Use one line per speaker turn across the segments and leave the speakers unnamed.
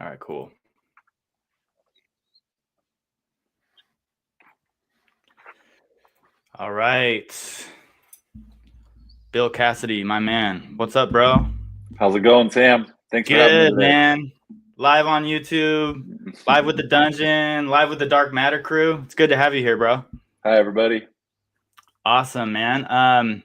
All right, cool. All right. Bill Cassidy, my man. What's up, bro?
How's it going, Sam? Thanks for having me
Good,
today.
man. Live on YouTube, live with the dungeon, live with the Dark Matter crew. It's good to have you here, bro.
Hi, everybody.
Awesome, man.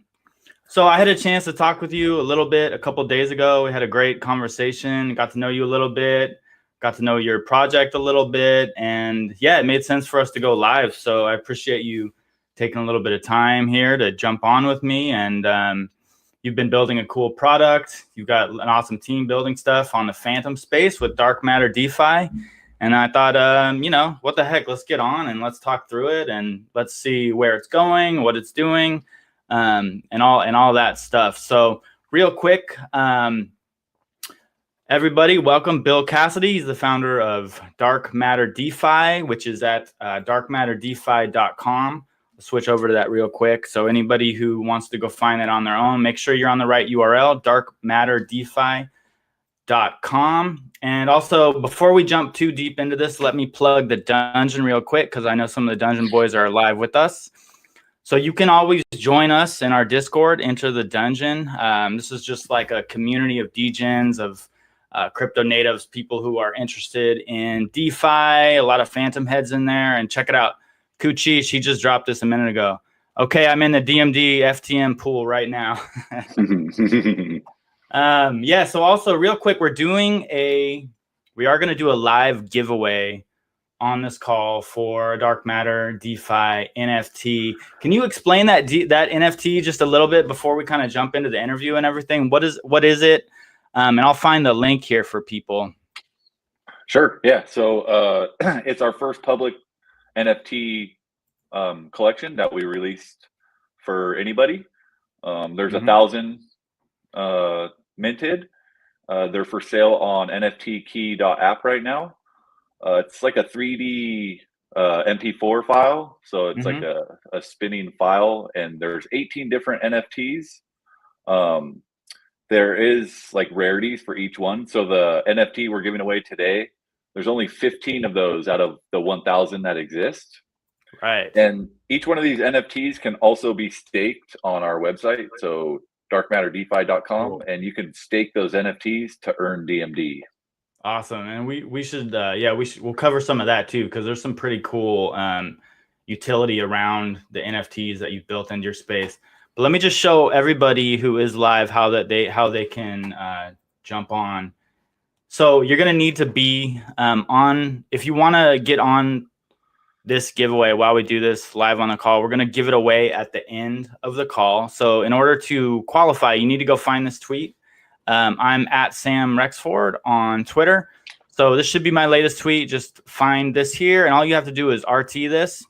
So I had a chance to talk with you a little bit a couple days ago. We had a great conversation, got to know you a little bit, got to know your project a little bit. And yeah, it made sense for us to go live. So I appreciate you taking a little bit of time here to jump on with me. And you've been building a cool product. You've got an awesome team building stuff on the Phantom space with DarkMatter Defi. And I thought, you know, what the heck, let's get on and let's talk through it and let's see where it's going, what it's doing. And all that stuff. So real quick, everybody, welcome Bill Cassidy. He's the founder of DarkMatter Defi, which is at darkmatterdefi.com. I'll switch over to that real quick. So anybody who wants to go find that on their own, make sure you're on the right URL, darkmatterdefi.com. And also, before we jump too deep into this, let me plug the dungeon real quick because I know some of the dungeon boys are live with us. So you can always join us in our Discord, enter the dungeon. This is just like a community of degens, of crypto natives, people who are interested in DeFi, a lot of phantom heads in there. And check it out. Kuchi, she just dropped this a minute ago. Okay, I'm in the DMD FTM pool right now. Yeah, so also real quick, we are going to do a live giveaway on this call for DarkMatter DeFi NFT. Can you explain that NFT just a little bit before we kind of jump into the interview and everything? What is it? And I'll find the link here for people.
Sure. Yeah. So it's our first public NFT collection that we released for anybody. There's 1,000 minted. They're for sale on nftkey.app right now. It's like a 3D MP4 file. So it's like a spinning file, and there's 18 different NFTs. There is like rarities for each one. So the NFT we're giving away today, there's only 15 of those out of the 1,000 that exist.
Right.
And each one of these NFTs can also be staked on our website. So darkmatterdefi.com, cool. And you can stake those NFTs to earn DMD.
Awesome. And we should, we'll cover some of that too, because there's some pretty cool utility around the NFTs that you've built into your space. But let me just show everybody who is live how they can jump on. So you're going to need to be on, if you want to get on this giveaway while we do this live on the call, we're going to give it away at the end of the call. So in order to qualify, you need to go find this tweet. I'm at Sam Rexford on Twitter. So this should be my latest tweet. Just find this here. And all you have to do is RT this.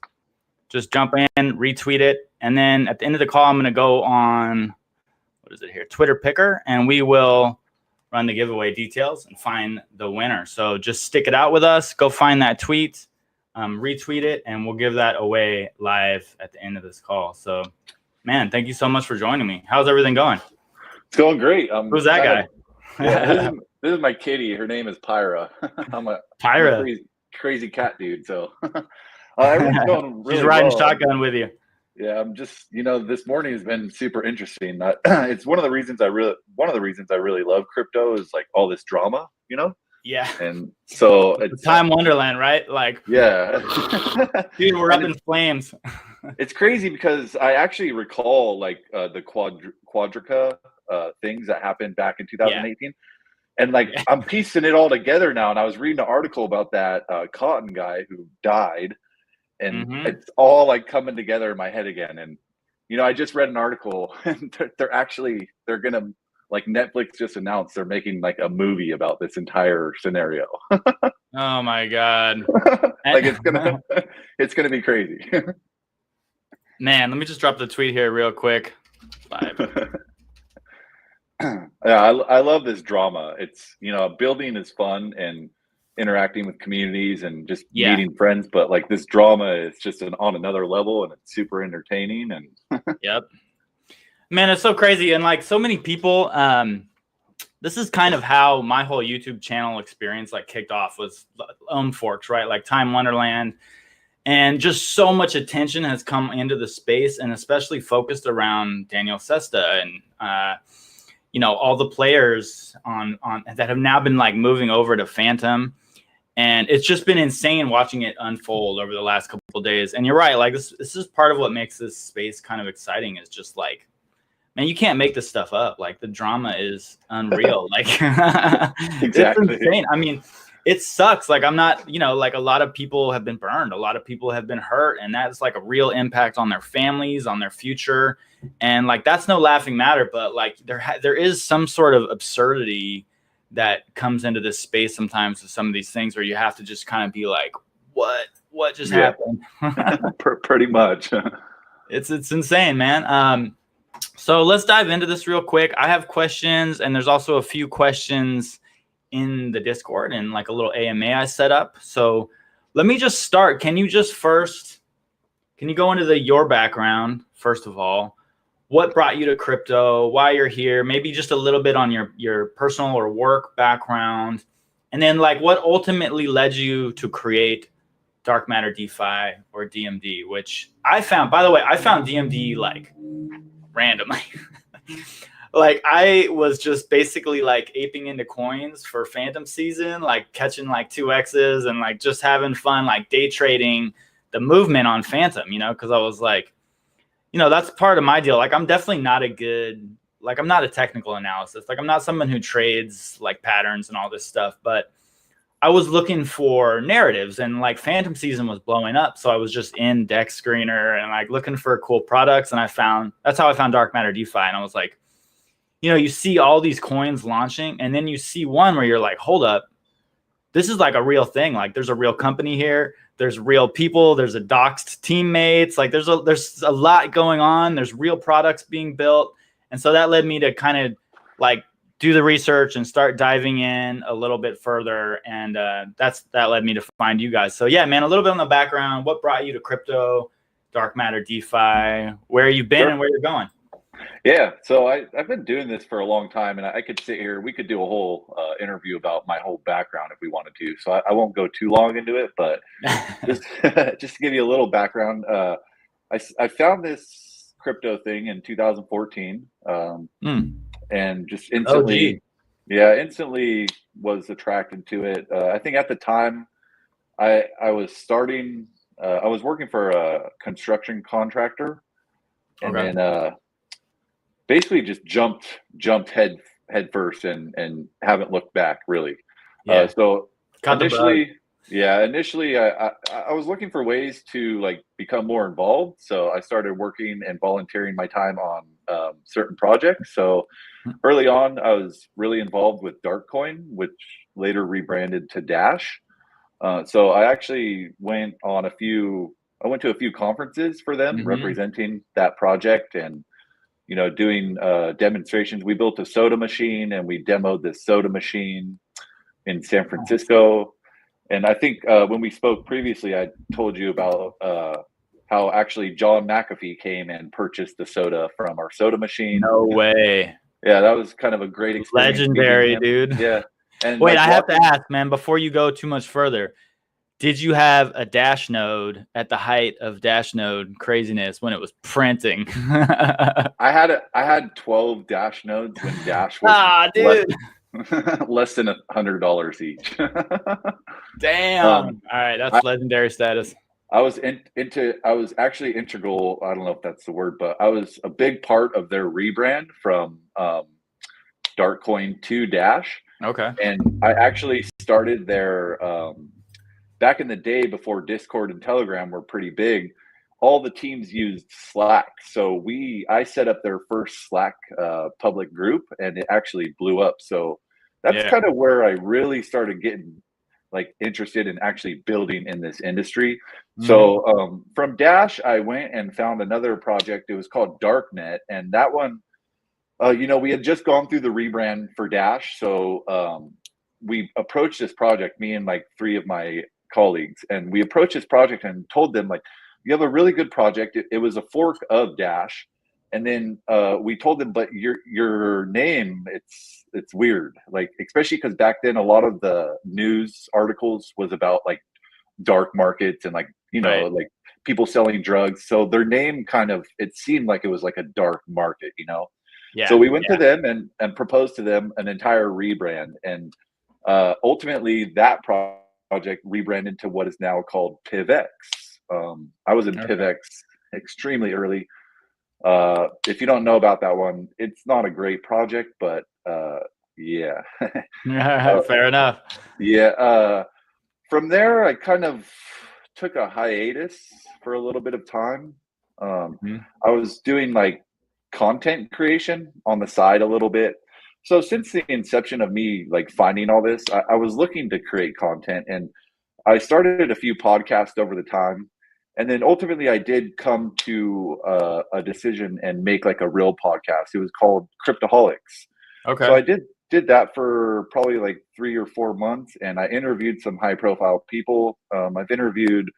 Just jump in, retweet it. And then at the end of the call, I'm going to go on, what is it here? Twitter Picker. And we will run the giveaway details and find the winner. So just stick it out with us. Go find that tweet, retweet it, and we'll give that away live at the end of this call. So, man, thank you so much for joining me. How's everything going?
It's going great.
Who's that guy?
Yeah, this is my kitty. Her name is Pyra. I'm a crazy cat dude. So everything's going really
She's riding
well.
shotgun with you.
Yeah, I'm just, this morning has been super interesting. It's one of the reasons I really love crypto is like all this drama,
Yeah.
And so it's
time wonderland, right? Like,
yeah.
Dude, we're up in flames.
It's crazy because I actually recall like the Quadrica things that happened back in 2018. Yeah. And like, I'm piecing it all together now. And I was reading an article about that Cotton guy who died, and it's all like coming together in my head again. And, I just read an article, and they're going to, like, Netflix just announced they're making like a movie about this entire scenario.
Oh my God.
Like it's going to be crazy.
Man, let me just drop the tweet here real quick.
Yeah, I love this drama. It's, building is fun and interacting with communities and just meeting friends, but like this drama is just on another level, and it's super entertaining. And
Yep. Man, it's so crazy. And like so many people, this is kind of how my whole YouTube channel experience like kicked off, was Forks, right? Like Time Wonderland. And just so much attention has come into the space, and especially focused around Daniel Sesta and, you know, all the players on that have now been like moving over to Phantom. And it's just been insane watching it unfold over the last couple of days. And you're right, like this is part of what makes this space kind of exciting, is just like, man, you can't make this stuff up. Like the drama is unreal. Like
Exactly.
It's insane. I mean, it sucks. Like I'm not, you know, like a lot of people have been burned. A lot of people have been hurt, and that's like a real impact on their families, on their future. And like, that's no laughing matter, but like there is some sort of absurdity that comes into this space sometimes with some of these things, where you have to just kind of be like, what just happened?
Pretty much.
It's insane, man. So let's dive into this real quick. I have questions, and there's also a few questions in the Discord and like a little AMA I set up. So let me just start. Can you go into your background, first of all? What brought you to crypto, why you're here, maybe just a little bit on your personal or work background, and then like what ultimately led you to create DarkMatter DeFi or DMD, which I found, by the way, I found DMD like randomly. Like I was just basically like aping into coins for Phantom season, like catching like 2X's and like just having fun, like day trading the movement on Phantom, you know, because I was like, you know, that's part of my deal. Like I'm definitely not I'm not a technical analysis. Like I'm not someone who trades like patterns and all this stuff, but I was looking for narratives, and like Phantom season was blowing up. So I was just in Dex Screener and like looking for cool products. And that's how I found DarkMatter DeFi. And I was like, you know, you see all these coins launching, and then you see one where you're like, hold up, this is like a real thing. Like there's a real company here. There's real people. There's a doxed teammates. Like there's a lot going on. There's real products being built. And so that led me to kind of like do the research and start diving in a little bit further. And that led me to find you guys. So yeah, man, a little bit on the background. What brought you to crypto, DarkMatter DeFi, where you've been and where you're going?
Yeah, so I've been doing this for a long time, and I could sit here. We could do a whole interview about my whole background if we wanted to. So I won't go too long into it, but just to give you a little background, I found this crypto thing in 2014, and just instantly was attracted to it. I think at the time I was working for a construction contractor, and then basically just jumped head first and haven't looked back really. So initially I was looking for ways to like become more involved. So I started working and volunteering my time on certain projects. So early on, I was really involved with Darkcoin, which later rebranded to Dash. So I actually went to a few conferences for them, representing that project and, you know, doing demonstrations. We built a soda machine, and we demoed this soda machine in San Francisco. And I think when we spoke previously, I told you about how actually John McAfee came and purchased the soda from our soda machine.
No way.
Yeah, that was kind of a great experience.
Legendary, dude.
Yeah. And
wait, I have to ask, man, before you go too much further, did you have a Dash node at the height of Dash node craziness when it was printing?
I had 12 Dash nodes when Dash was less than $100 each.
Damn. All right, that's legendary status.
I was actually integral. I don't know if that's the word, but I was a big part of their rebrand from Darkcoin to Dash.
Okay.
And I actually started their back in the day before Discord and Telegram were pretty big. All the teams used Slack. So I set up their first Slack public group, and it actually blew up. So that's kind of where I really started getting like interested in actually building in this industry. So from Dash, I went and found another project. It was called Darknet. And that one, you know, we had just gone through the rebrand for Dash. So we approached this project, me and like 3 of my colleagues, and we approached this project and told them, like, you have a really good project. It was a fork of Dash, And then we told them, but your name, it's weird, like especially because back then a lot of the news articles was about like dark markets and like
Right.
like people selling drugs. So their name kind of, it seemed like it was like a dark market, So
Yeah.
we went to them and proposed to them an entire rebrand, and ultimately that project rebranded to what is now called PivX. I was in
Okay.
PivX extremely early. If you don't know about that one, it's not a great project, but yeah.
Fair enough.
Yeah. From there, I kind of took a hiatus for a little bit of time.
Mhm.
I was doing like content creation on the side a little bit. So since the inception of me like finding all this, I was looking to create content, and I started a few podcasts over the time. And then ultimately I did come to a decision and make like a real podcast. It was called Cryptoholics. So
Okay.
I did that for probably like 3 or 4 months, and I interviewed some high profile people. I've interviewed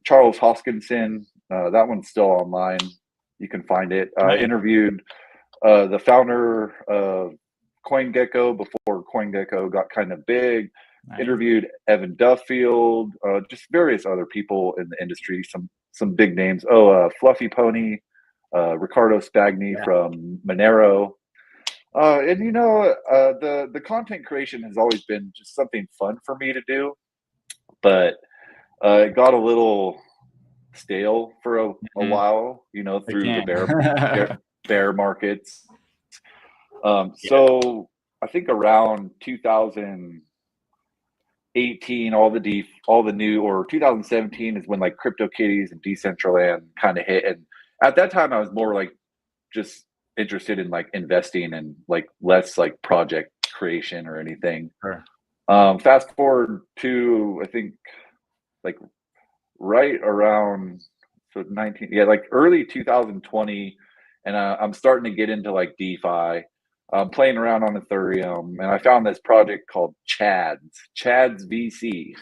Charles Hoskinson. That one's still online. You can find it. I
Nice.
interviewed the founder of CoinGecko before CoinGecko got kind of big.
Nice.
Interviewed Evan Duffield, just various other people in the industry. Some big names. Oh, Fluffy Pony, Ricardo Spagni
Yeah.
from Monero. And the content creation has always been just something fun for me to do, but it got a little stale for a
Mhm.
while,
It
through the
can.
bear markets.
Yeah.
So I think around 2018, all the new, or 2017 is when like CryptoKitties and Decentraland kind of hit, and at that time I was more like just interested in like investing and like less like project creation or anything.
Sure.
Fast forward to, I think, like right around, so 19, yeah, like early 2020, and I'm starting to get into like DeFi. I'm playing around on Ethereum, and I found this project called Chad's VC.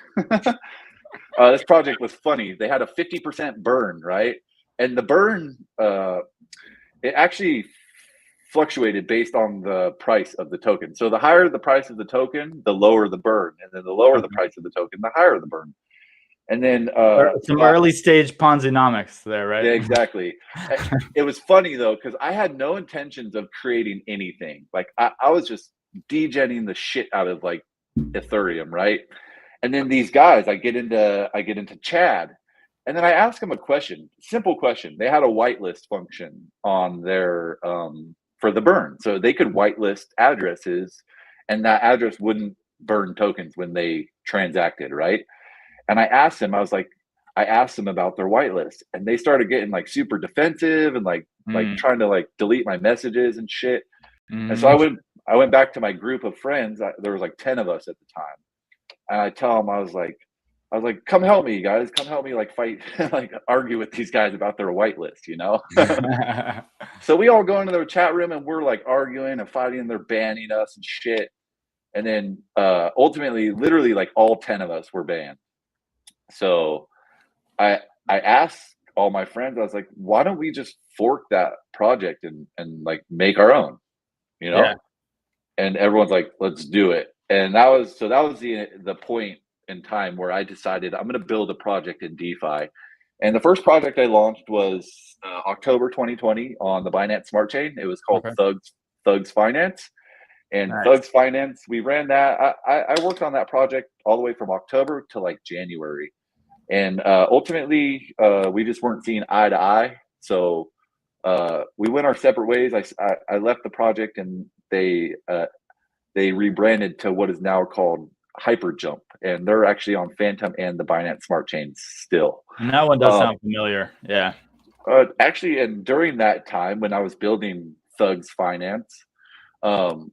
This project was funny. They had a 50% burn, right? And the burn, it actually fluctuated based on the price of the token. So the higher the price of the token, the lower the burn, and then the lower the
Okay.
price of the token, the higher the burn. And then
Some
so
early stage Ponzi-nomics there, right?
yeah, exactly. It was funny though, because I had no intentions of creating anything. Like I was just degenning the shit out of like Ethereum, right? And then these guys, I get into Chad, and then I ask them a question, simple question. They had a whitelist function on their for the burn, so they could whitelist addresses, and that address wouldn't burn tokens when they transacted, right? And I asked them about their whitelist, and they started getting like super defensive and like
Mm.
trying to like delete my messages and shit. And so
Mm.
I went back to my group of friends. There was like 10 of us at the time, and I tell them, I was like, come help me, you guys, come help me, like fight, like argue with these guys about their whitelist. So we all go into their chat room, and we're like arguing and fighting, and they're banning us and shit. And then ultimately, literally, like all 10 of us were banned. So I I asked all my friends, I was like, why don't we just fork that project and like make our own, you
Yeah.
know? And everyone's like, let's do it. And that was the point in time where I decided I'm going to build a project in DeFi. And the first project I launched was October 2020 on the Binance Smart Chain. It was called
Okay.
Thugs Finance. And
Nice.
Thugs Finance, we ran that. I worked on that project all the way from October to like January. And ultimately, we just weren't seeing eye to eye. So we went our separate ways. I left the project, and they rebranded to what is now called Hyperjump, and they're actually on Phantom and the Binance Smart Chain still.
And that one does
Um,
sound familiar. Yeah.
Actually, and during that time when I was building Thugs Finance, um,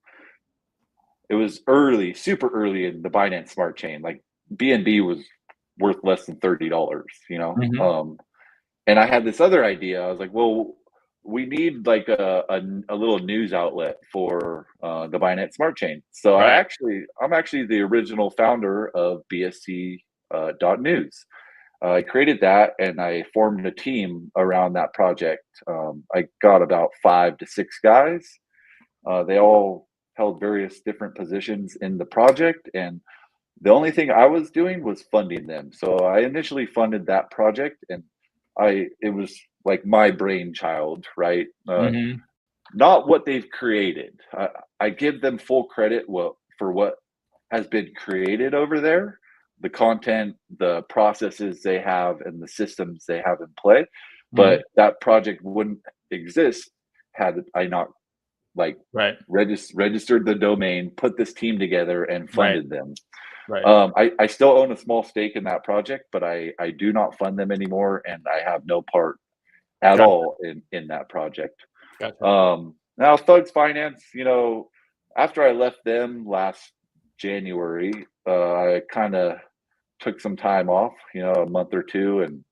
it was early, super early in the Binance Smart Chain. Like BNB was worth less than $30,
Mhm.
And I had this other idea. I was like, well, we need like a little news outlet for the Binance Smart Chain. So
Right.
I'm actually the original founder of BSC news. I created that and I formed a team around that project. I got about 5 to 6 guys. They all held various different positions in the project, and the only thing I was doing was funding them. So I initially funded that project, and it was like my brainchild, right? Not what they've created. I give them full credit for what has been created over there, the content, the processes they have, and the systems they have in play. But that project wouldn't exist had I not like registered the domain, put this team together, and funded them. I still own a small stake in that project, but I do not fund them anymore, and I have no part at all in that project. Now Thugs Finance, after I left them last January, I kind of took some time off, a month or two, and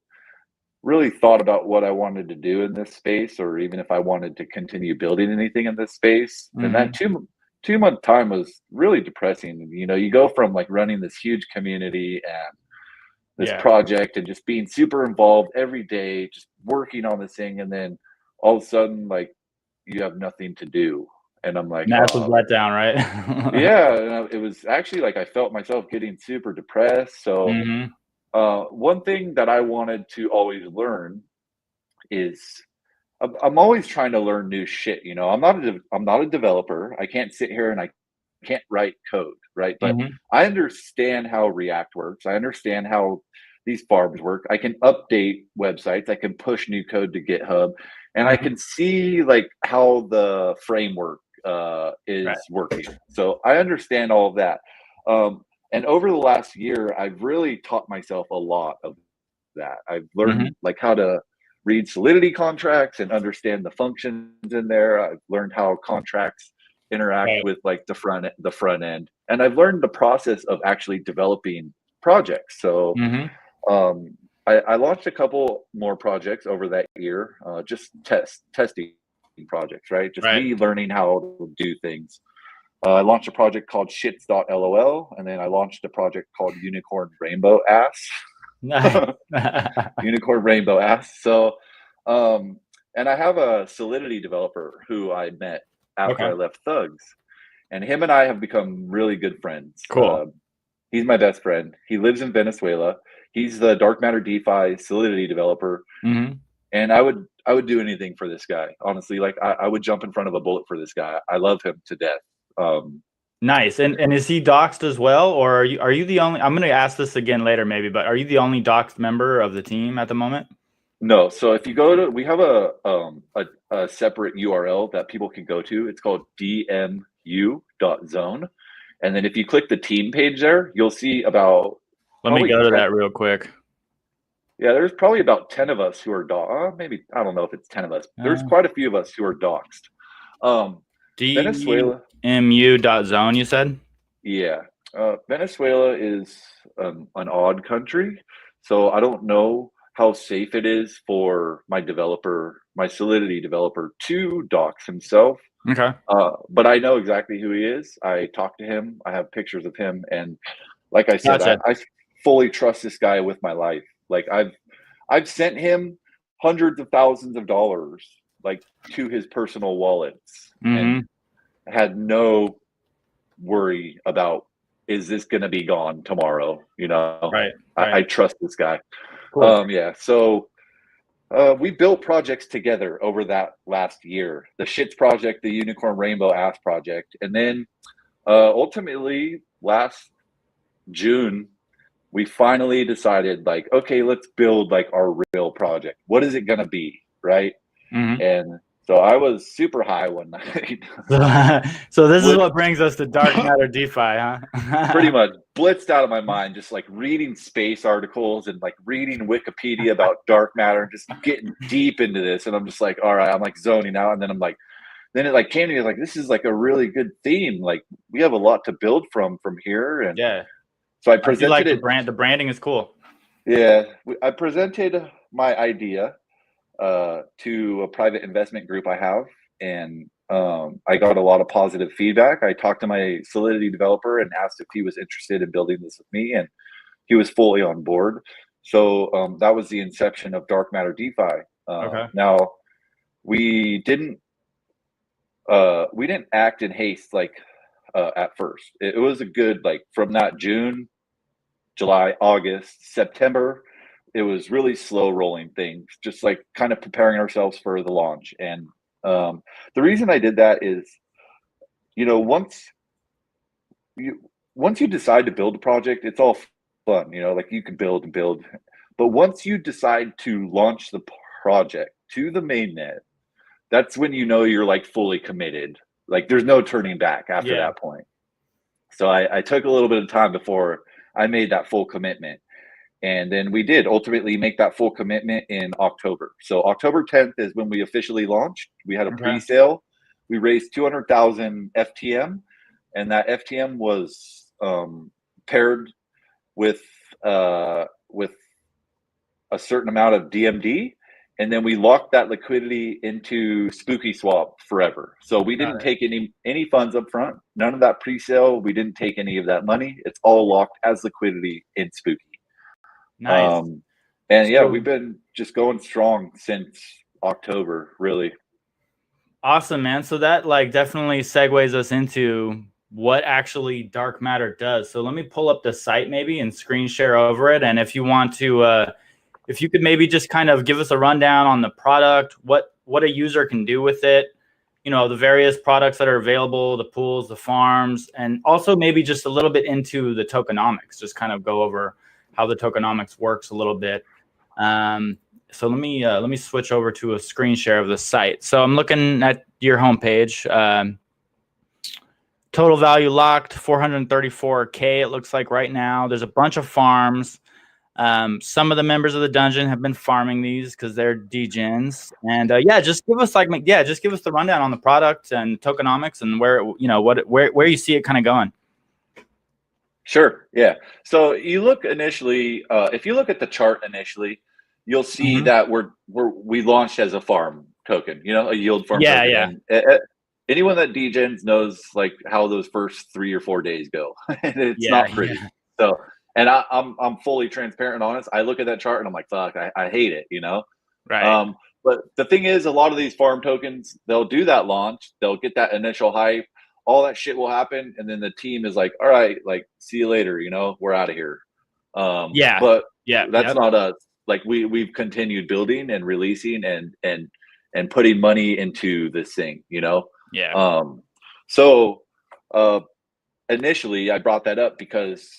really thought about what I wanted to do in this space, or even if I wanted to continue building anything in this space. And that 2-month time was really depressing. You go from like running this huge community and this project and just being super involved every day, just working on this thing, and then all of a sudden, like, you have nothing to do. And I'm like,
massive letdown, right?
Yeah, it was actually like I felt myself getting super depressed. So one thing that I wanted to always learn is I'm always trying to learn new shit. I'm not a developer. I can't sit here and I can't write code, right? But I understand how React works. I understand how these farms work. I can update websites. I can push new code to GitHub, and I can see like how the framework is working. So I understand all of that. And over the last year, I've really taught myself a lot of that. I've learned like how to read Solidity contracts and understand the functions in there. I've learned how contracts interact with like the front end, and I've learned the process of actually developing projects. So I launched a couple more projects over that year, just testing projects, right? Just me learning how to do things. I launched a project called shits.lol, and then I launched a project called Unicorn Rainbow Ass. Unicorn Rainbow Ass. So, and I have a Solidity developer who I met after I left Thugs, and him and I have become really good friends.
Cool.
He's my best friend. He lives in Venezuela. He's the DarkMatter Defi Solidity developer. And I would do anything for this guy. Honestly, like I would jump in front of a bullet for this guy. I love him to death.
Nice. And is he doxed as well, or are you the only? I'm going to ask this again later, maybe, but are you the only doxed member of the team at the moment?
No. So if you go to, we have a separate URL that people can go to. It's called dmu.zone. And then if you click the team page there, you'll see about.
Let me go to that real quick.
Yeah, there's probably about 10 of us who are doxed. Maybe, I don't know if it's 10 of us. There's quite a few of us who are doxed. Venezuela.
DMU.zone, you said?
Yeah. Venezuela is an odd country. So I don't know how safe it is for my Solidity developer, to dox himself.
Okay.
But I know exactly who he is. I talked to him. I have pictures of him. And like I said, I fully trust this guy with my life. Like I've sent him hundreds of thousands of dollars, like, to his personal wallets, and had no worry about, is this going to be gone tomorrow? I trust this guy. Cool. Yeah. So we built projects together over that last year, the Shits project, the Unicorn Rainbow Ass project. And then ultimately last June, we finally decided, like, okay, let's build like our real project. What is it going to be? Right. And so I was super high one night.
So this is what brings us to DarkMatter Defi, huh?
Pretty much blitzed out of my mind, just like reading space articles and like reading Wikipedia about dark matter and just getting deep into this. And I'm just like, all right, I'm like zoning out. And then I'm like, then it like came to me like, this is like a really good theme. Like we have a lot to build from here. And so I presented
the branding is cool.
Yeah. I presented my idea to a private investment group I have, and I got a lot of positive feedback. I talked to my Solidity developer and asked if he was interested in building this with me, and he was fully on board. So that was the inception of DarkMatter DeFi.
Okay.
Now we didn't act in haste like at first. It was a good, like, from that June, July, August, September, it was really slow rolling things, just like kind of preparing ourselves for the launch. And the reason I did that is, once you decide to build a project, it's all fun, like you can build and build. But once you decide to launch the project to the mainnet, that's when you're like fully committed. Like there's no turning back after that point. So I took a little bit of time before I made that full commitment. And then we did ultimately make that full commitment in October. So October 10th is when we officially launched. We had a pre-sale. We raised 200,000 FTM, and that FTM was paired with a certain amount of DMD. And then we locked that liquidity into Spooky Swap forever. So we didn't take any funds up front. None of that pre-sale. We didn't take any of that money. It's all locked as liquidity in Spooky.
Nice.
And yeah, we've been just going strong since October, really.
Awesome, man. So that like definitely segues us into what actually DarkMatter does. So let me pull up the site maybe and screen share over it. And if you want to, if you could maybe just kind of give us a rundown on the product, what a user can do with it, the various products that are available, the pools, the farms, and also maybe just a little bit into the tokenomics, just kind of go over how the tokenomics works a little bit. So let me switch over to a screen share of the site. So I'm looking at your homepage. Total value locked 434K. It looks like right now. There's a bunch of farms. Some of the members of the dungeon have been farming these because they're degens. And just give us the rundown on the product and tokenomics and where you see it kind of going.
Sure. Yeah. So you look initially, if you look at the chart initially, you'll see that we launched as a farm token, a yield farm token.
Yeah.
And anyone that degens knows like how those first 3 or 4 days go. And it's not pretty. Yeah. So, and I'm fully transparent and honest. I look at that chart and I'm like, fuck, I hate it,
Right.
But the thing is, a lot of these farm tokens, they'll do that launch, they'll get that initial hype, all that shit will happen, and then the team is like, all right, like, see you later, we're out of here. But that's not us. Like we've continued building and releasing and putting money into this thing, So initially I brought that up because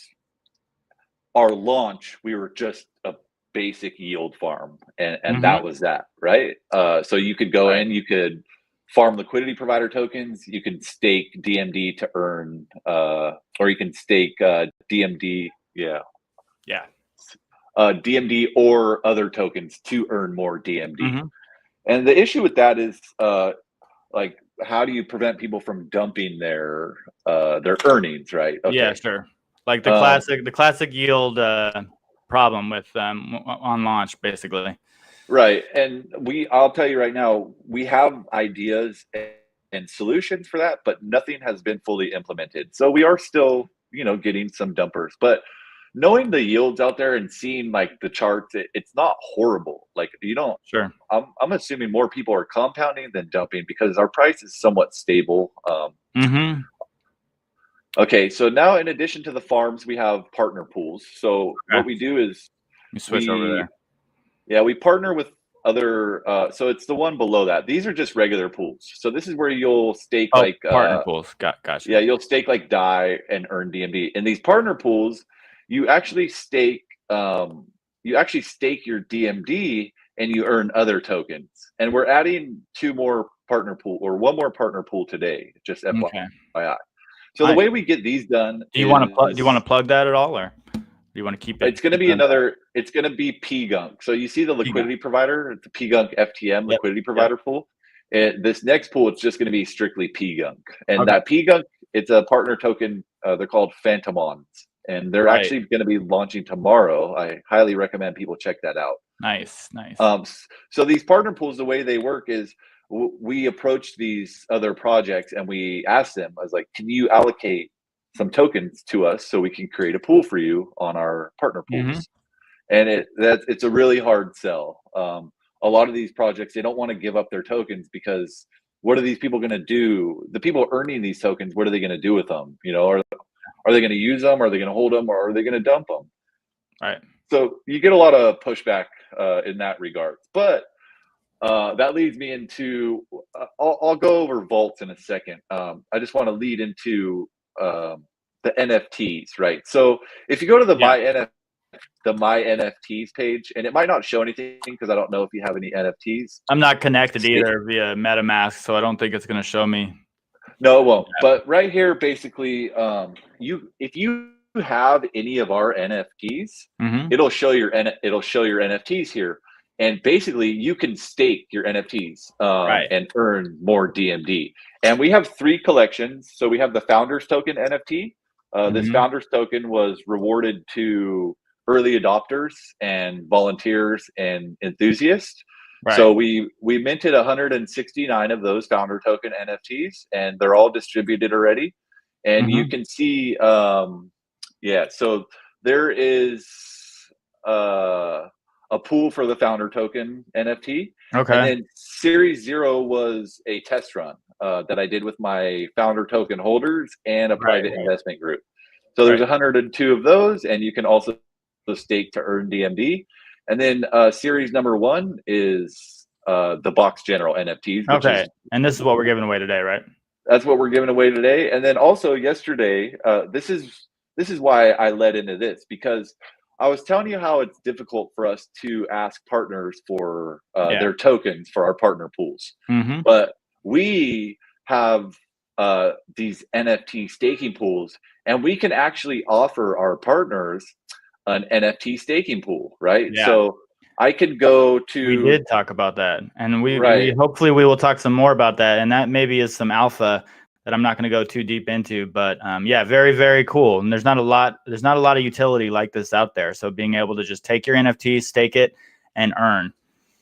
our launch, we were just a basic yield farm, and that was that, right? So you could go in, you could farm liquidity provider tokens, you can stake DMD to earn, or you can stake DMD, DMD or other tokens to earn more DMD. And the issue with that is, like, how do you prevent people from dumping their earnings, right? Okay.
Yeah, sure. Like the classic yield problem with on launch, basically.
Right. And I'll tell you right now, we have ideas and solutions for that, but nothing has been fully implemented. So we are still, getting some dumpers, but knowing the yields out there and seeing like the charts, it's not horrible. Like,
Sure.
I'm assuming more people are compounding than dumping because our price is somewhat stable. Okay. So now in addition to the farms, we have partner pools. So what we do is
we switch over there.
Yeah, we partner with other, so it's the one below that. These are just regular pools. So this is where you'll stake
partner pools. Gotcha.
Yeah, you'll stake like DAI and earn DMD. In these partner pools, you actually stake your DMD and you earn other tokens. And we're adding one more partner pool today, just FYI. So the way we get these done,
do you want to plug that at all, or do you want to keep it?
It's going to be it's going to be P-Gunk. So you see the liquidity provider, the P-Gunk FTM liquidity provider pool. And this next pool, it's just going to be strictly P-Gunk. And that P-Gunk, it's a partner token. They're called Phantomons. And they're actually going to be launching tomorrow. I highly recommend people check that out.
Nice.
So these partner pools, the way they work is we approach these other projects and we ask them, I was like, can you allocate some tokens to us so we can create a pool for you on our partner pools? and it's a really hard sell. A lot of these projects, they don't want to give up their tokens because what are these people going to do? The people earning these tokens, what are they going to do with them? You know, are they going to use them? Are they going to hold them? Or are they going to dump them?
Right.
So you get a lot of pushback in that regard. But that leads me into, I'll go over vaults in a second. I just want to lead into the NFTs, right? So if you go to the My NFTs page, and it might not show anything because I don't know if you have any NFTs.
I'm not connected either via MetaMask, so I don't think it's going to show me.
No, it won't. But right here, basically, if you have any of our NFTs, it'll show your NFTs here, and basically you can stake your NFTs and earn more DMD. And we have 3 collections. So we have the Founders Token NFT. This Founders Token was rewarded to early adopters and volunteers and enthusiasts. Right. So we minted 169 of those Founder Token NFTs, and they're all distributed already. And you can see, so there is a pool for the Founder Token NFT. Okay. And then Series 0 was a test run that I did with my Founder Token holders and a private investment group. So there's 102 of those, and you can also stake to earn DMD. And then series number 1 is the Box General NFTs.
Okay. And this is what we're giving away today, right?
That's what we're giving away today. And then also yesterday, this is why I led into this, because I was telling you how it's difficult for us to ask partners for their tokens for our partner pools. But we have these NFT staking pools, and we can actually offer our partners an NFT staking pool, right? Yeah. So I can go to.
We did talk about that, and we hopefully we will talk some more about that, and that maybe is some alpha that I'm not going to go too deep into, but very, very cool. And there's not a lot of utility like this out there. So being able to just take your NFT, stake it, and earn.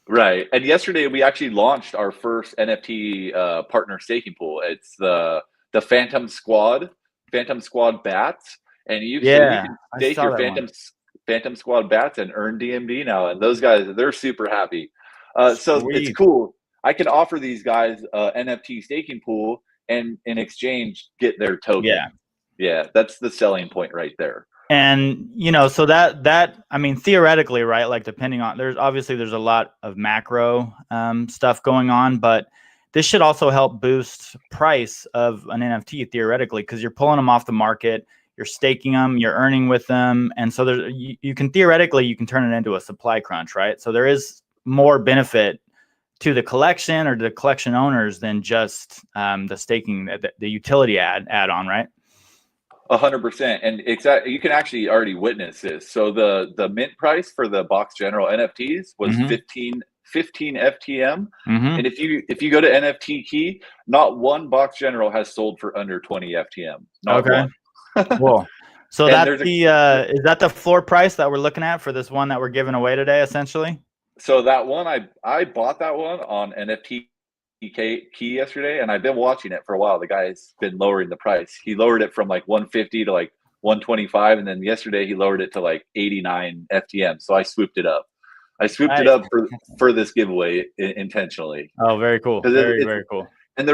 Right. And yesterday we actually launched our first NFT partner staking pool. It's the Phantom Squad bats. And you can stake your Phantom Squad bats and earn DMD now. And those guys, they're super happy. So it's cool. I can offer these guys NFT staking pool and in exchange get their token. Yeah, that's the selling point right there.
And so that I mean, theoretically, right? Like depending on, there's a lot of macro stuff going on, but this should also help boost price of an NFT theoretically, because you're pulling them off the market. You're staking them, you're earning with them. And so you can theoretically turn it into a supply crunch, right? So there is more benefit to the collection or the collection owners than just the staking, the utility add-on, right?
100%. And you can actually already witness this. So the mint price for the Box General NFTs was 15 FTM. And if you go to NFT Key, not one Box General has sold for under 20 FTM. Not one.
Cool. So that's is that the floor price that we're looking at for this one that we're giving away today, essentially?
So that one, I bought that one on NFT Key yesterday, and I've been watching it for a while. The guy's been lowering the price. He lowered it from like 150 to like 125, and then yesterday he lowered it to like 89 FTM. So I swooped it up. I swooped it up for this giveaway intentionally.
Oh, very cool. Very cool.
And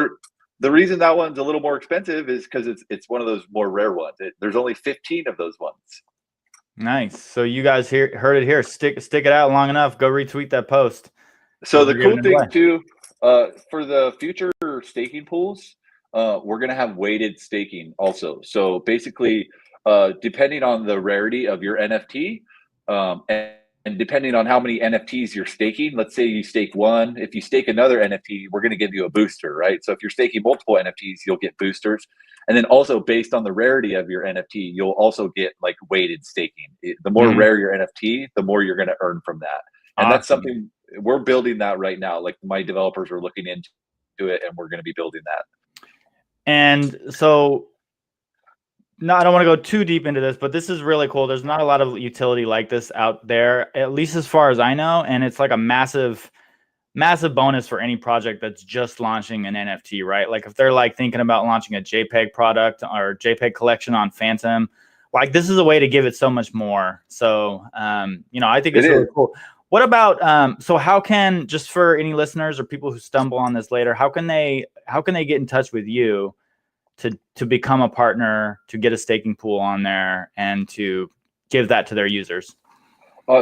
the reason that one's a little more expensive is because it's one of those more rare ones. There's only 15 of those ones.
Nice. So you guys heard it here. Stick it out long enough. Go retweet that post.
So the cool thing too, for the future staking pools, we're gonna have weighted staking also. So basically, depending on the rarity of your NFT, and depending on how many NFTs you're staking, let's say you stake one, if you stake another NFT, we're going to give you a booster, right? So if you're staking multiple NFTs, you'll get boosters. And then also based on the rarity of your NFT, you'll also get like weighted staking. The more rare your NFT, the more you're going to earn from that. And that's something we're building that right now. Like my developers are looking into it, and we're going to be building that.
And so, no, I don't want to go too deep into this, but this is really cool. There's not a lot of utility like this out there, at least as far as I know. And it's like a massive bonus for any project that's just launching an NFT, right? Like if they're like thinking about launching a JPEG product or JPEG collection on Phantom, like this is a way to give it so much more. So, you know, I think it's really cool. What about, so how can, just for any listeners or people who stumble on this later, how can they get in touch with you to become a partner, to get a staking pool on there and to give that to their users?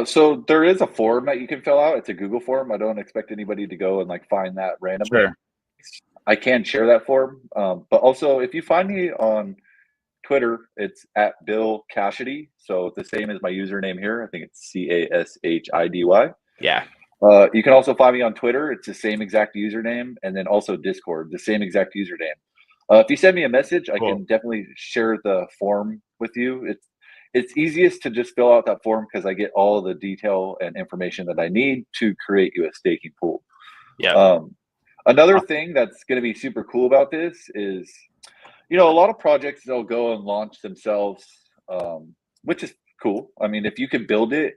So there is a form that you can fill out. It's a Google form. I don't expect anybody to go and like find that randomly.
Sure.
I can share that form. But also if you find me on Twitter, it's at Bill Cassidy. So the same as my username here. I think it's CASHIDY.
Yeah.
You can also find me on Twitter. It's the same exact username. And then also Discord, the same exact username. If you send me a message, I can definitely share the form with you. It's easiest to just fill out that form because I get all the detail and information that I need to create you a staking pool.
Yeah.
Another thing that's going to be super cool about this is, you know, a lot of projects, they'll go and launch themselves, which is cool. I mean, if you can build it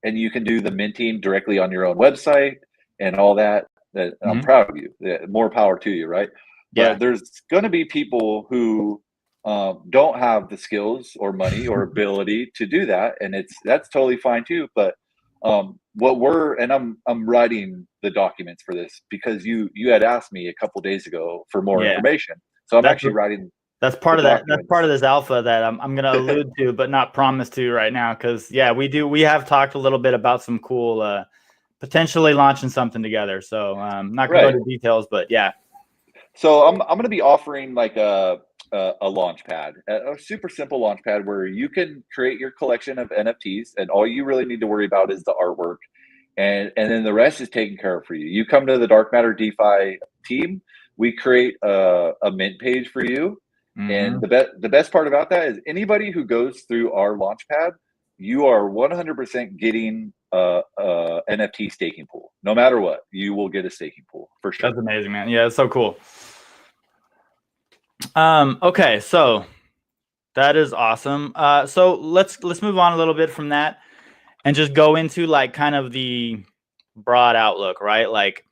and you can do the minting directly on your own website and all that, I'm proud of you. More power to you, right?
Yeah.
But there's going to be people who don't have the skills or money or ability to do that, and that's totally fine too. But I'm writing the documents for this because you had asked me a couple days ago for more information, so I'm actually writing.
That's part of that. That's part of this alpha that I'm going to allude to, but not promise to right now. Because we have talked a little bit about some cool, potentially launching something together. So not going to go into details, but yeah.
So I'm going to be offering like a launch pad, a super simple launch pad where you can create your collection of NFTs, and all you really need to worry about is the artwork, and then the rest is taken care of for you. You come to the DarkMatter DeFi team, we create a mint page for you. And the best part about that is anybody who goes through our launchpad, you are 100% getting a NFT staking pool. No matter what, you will get a staking pool for sure.
That's amazing, man. Yeah, it's so cool. Okay, so that is awesome. So let's move on a little bit from that and just go into like kind of the broad outlook, right? Like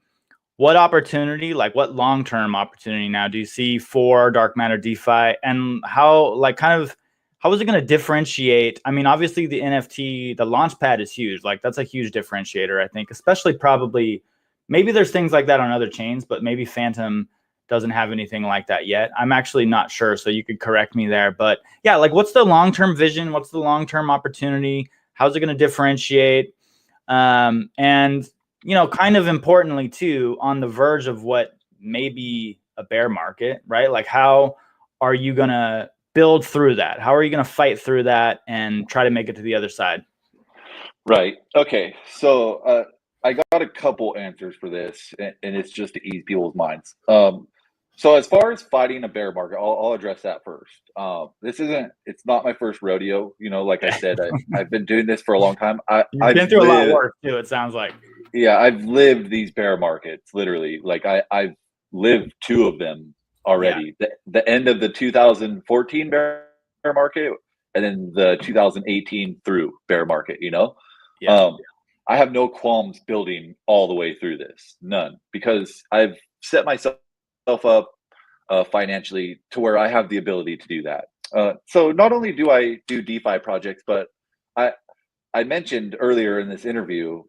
what opportunity, like what long-term opportunity now do you see for DarkMatter DeFi, and how, like, kind of, how is it going to differentiate? I mean, obviously the NFT, the launchpad is huge. Like that's a huge differentiator, I think, especially probably, maybe there's things like that on other chains, but maybe Phantom doesn't have anything like that yet. I'm actually not sure, so you could correct me there. But yeah, like what's the long-term vision? What's the long-term opportunity? How's it going to differentiate? And you know, kind of importantly too, on the verge of what may be a bear market, right? Like how are you going to build through that? How are you going to fight through that and try to make it to the other side?
Right. Okay. So I got a couple answers for this, and it's just to ease people's minds. So as far as fighting a bear market, I'll address that first. It's not my first rodeo. You know, like I said, I've been doing this for a long time.
You've been through a lot of work too, it sounds like.
Yeah, I've lived these bear markets, literally. Like I've lived two of them already. Yeah. The end of the 2014 bear market, and then the 2018 through bear market, you know? Yeah. I have no qualms building all the way through this. None. Because I've set myself up financially to where I have the ability to do that. So not only do I do DeFi projects, but I mentioned earlier in this interview,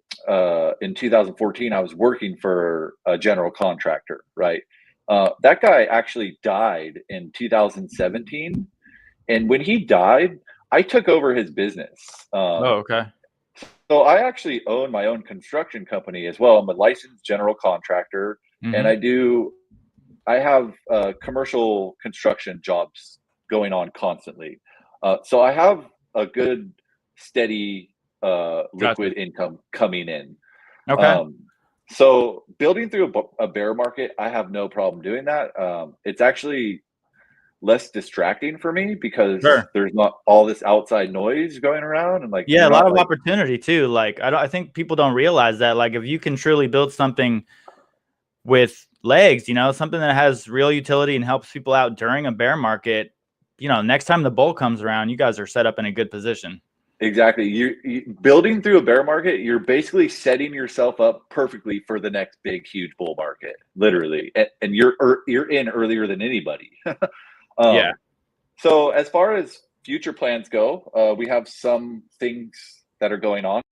in 2014, I was working for a general contractor, right? That guy actually died in 2017. And when he died, I took over his business.
Okay.
So I actually own my own construction company as well. I'm a licensed general contractor, and I have commercial construction jobs going on constantly. So I have a good, steady liquid income coming in.
Okay.
So building through a bear market, I have no problem doing that. It's actually less distracting for me because there's not all this outside noise going around, and like
a lot of opportunity too. Like I think people don't realize that, like, if you can truly build something with legs, you know, something that has real utility and helps people out during a bear market, you know, next time the bull comes around, you guys are set up in a good position.
Exactly. You building through a bear market, you're basically setting yourself up perfectly for the next big, huge bull market, literally. And you're in earlier than anybody.
Yeah.
So as far as future plans go, we have some things that are going on.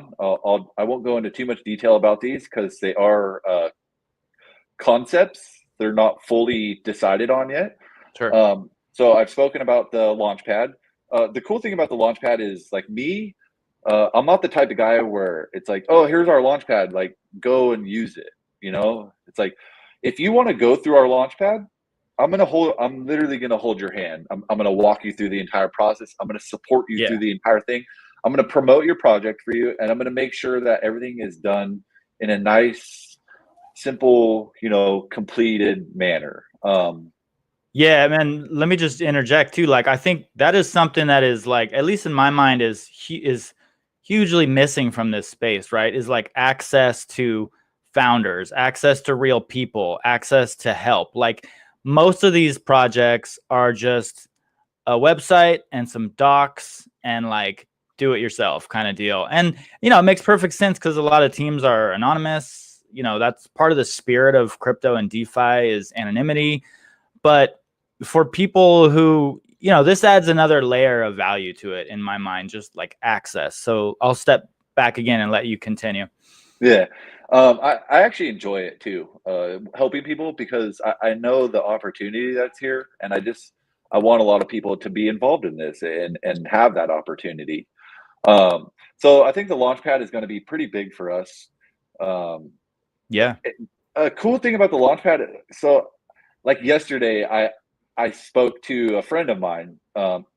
I won't go into too much detail about these because they are concepts. They're not fully decided on yet.
Sure.
So I've spoken about the Launchpad. The cool thing about the Launchpad is like me, I'm not the type of guy where it's like, oh, here's our Launchpad, like go and use it. You know, it's like if you want to go through our Launchpad, I'm literally gonna hold your hand. I'm gonna walk you through the entire process. I'm gonna support you through the entire thing. I'm gonna promote your project for you, and I'm gonna make sure that everything is done in a nice, simple, completed manner.
Yeah, man, let me just interject too. Like, I think that is something that is like, at least in my mind, is hugely missing from this space, right? Is like access to founders, access to real people, access to help. Like, most of these projects are just a website and some docs and like do it yourself kind of deal. And, it makes perfect sense because a lot of teams are anonymous. That's part of the spirit of crypto and DeFi is anonymity. But for people who, this adds another layer of value to it in my mind, just like access. So I'll step back again and let you continue.
Yeah. I actually enjoy it too, helping people because I know the opportunity that's here, and I want a lot of people to be involved in this and have that opportunity. So I think the Launchpad is going to be pretty big for us.
Yeah.
A cool thing about the Launchpad, so like yesterday, I spoke to a friend of mine.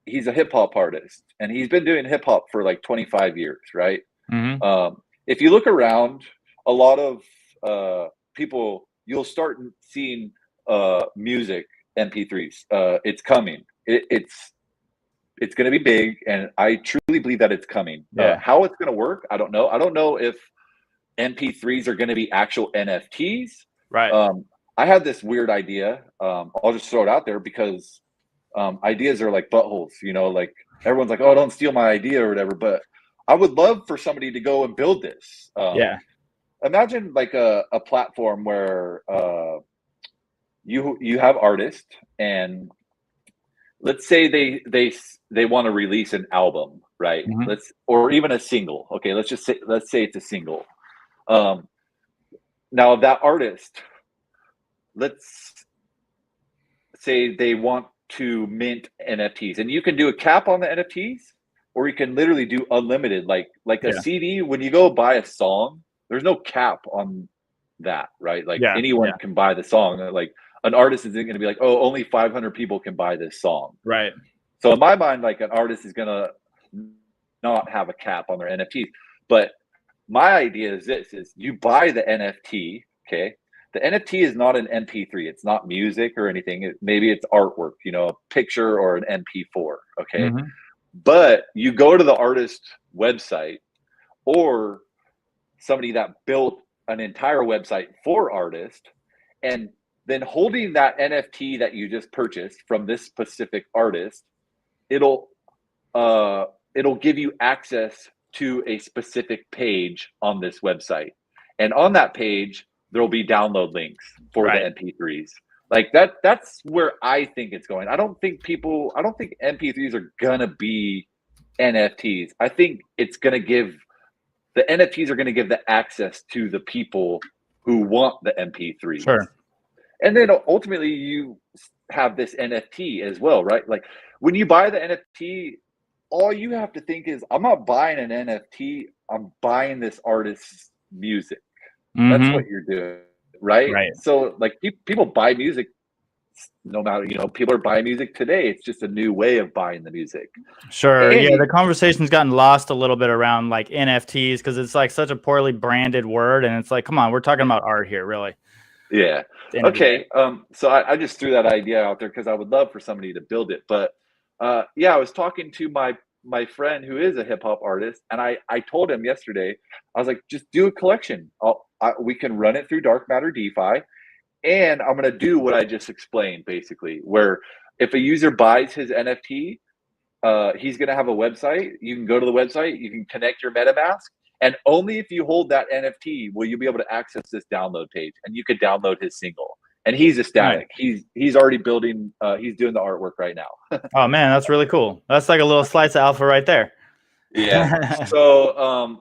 He's a hip hop artist, and he's been doing hip hop for like 25 years, right?
Mm-hmm.
If you look around, a lot of people, you'll start seeing music MP3s. It's coming. It's going to be big, and I truly believe that it's coming.
Yeah.
How it's going to work, I don't know. I don't know if MP3s are going to be actual NFTs.
Right.
I had this weird idea. I'll just throw it out there because ideas are like buttholes. Like everyone's like, "Oh, don't steal my idea" or whatever. But I would love for somebody to go and build this.
Yeah.
Imagine like a platform where you have artists, and let's say they want to release an album, right?
Mm-hmm.
Or even a single. Okay, let's say it's a single. Now that artist, let's say they want to mint NFTs, and you can do a cap on the NFTs, or you can literally do unlimited, like a CD. When you go buy a song, there's no cap on that, right? Like anyone can buy the song. Like an artist isn't going to be like, oh, only 500 people can buy this song.
Right.
So in my mind, like an artist is going to not have a cap on their NFTs. But my idea is this: is you buy the NFT, okay? The NFT is not an MP3. It's not music or anything. Maybe it's artwork, a picture or an MP4, okay?
Mm-hmm.
But you go to the artist website, or somebody that built an entire website for artists, and then holding that NFT that you just purchased from this specific artist, it'll give you access to a specific page on this website. And on that page, there'll be download links for the MP3s. Like that's where I think it's going. I don't think MP3s are gonna be NFTs. I think it's gonna give the NFTs are gonna give the access to the people who want the MP3s.
Sure.
And then ultimately you have this NFT as well, right? Like when you buy the NFT, all you have to think is, I'm not buying an NFT, I'm buying this artist's music.
Mm-hmm.
That's what you're doing, right?
Right.
So like people buy music, no matter, people are buying music today. It's just a new way of buying the music.
Sure. And the conversation's gotten lost a little bit around like NFTs because it's like such a poorly branded word, and it's like, come on, we're talking about art here, really.
Yeah. Okay. So I just threw that idea out there because I would love for somebody to build it. But I was talking to my friend who is a hip hop artist, and I told him yesterday, I was like, just do a collection. We can run it through DarkMatter Defi, and I'm going to do what I just explained, basically, where if a user buys his NFT, he's going to have a website. You can go to the website, you can connect your MetaMask, and only if you hold that NFT will you be able to access this download page, and you could download his single. and he's ecstatic. Right. He's already building. He's doing the artwork right now.
Oh man, that's really cool. That's like a little slice of alpha right there.
Yeah. So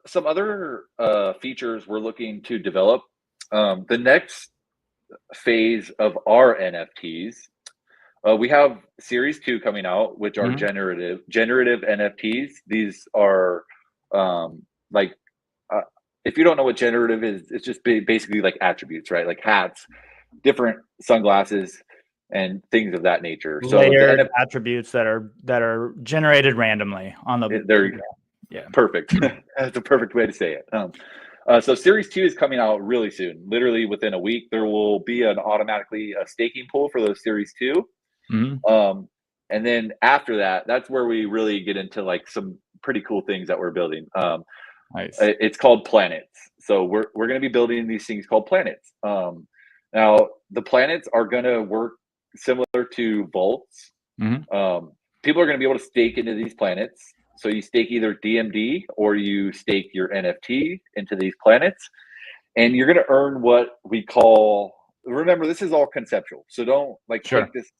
some other features we're looking to develop. The next phase of our NFTs, we have Series 2 coming out, which are generative NFTs. These are like, if you don't know what generative is, it's just basically like attributes, right? Like hats, different sunglasses, and things of that nature.
Layered so attributes that are generated randomly on the.
There you go. Yeah, perfect. That's a perfect way to say it. So Series 2 is coming out really soon. Literally within a week, there will be an automatically a staking pool for those Series 2. And then after that, that's where we really get into like some pretty cool things that we're building. Nice. It's called planets. So we're going to be building these things called planets. Now the planets are going to work similar to vaults. People are going to be able to stake into these planets. So you stake either DMD or you stake your NFT into these planets, and you're going to earn what we call. Remember, this is all conceptual, so don't take this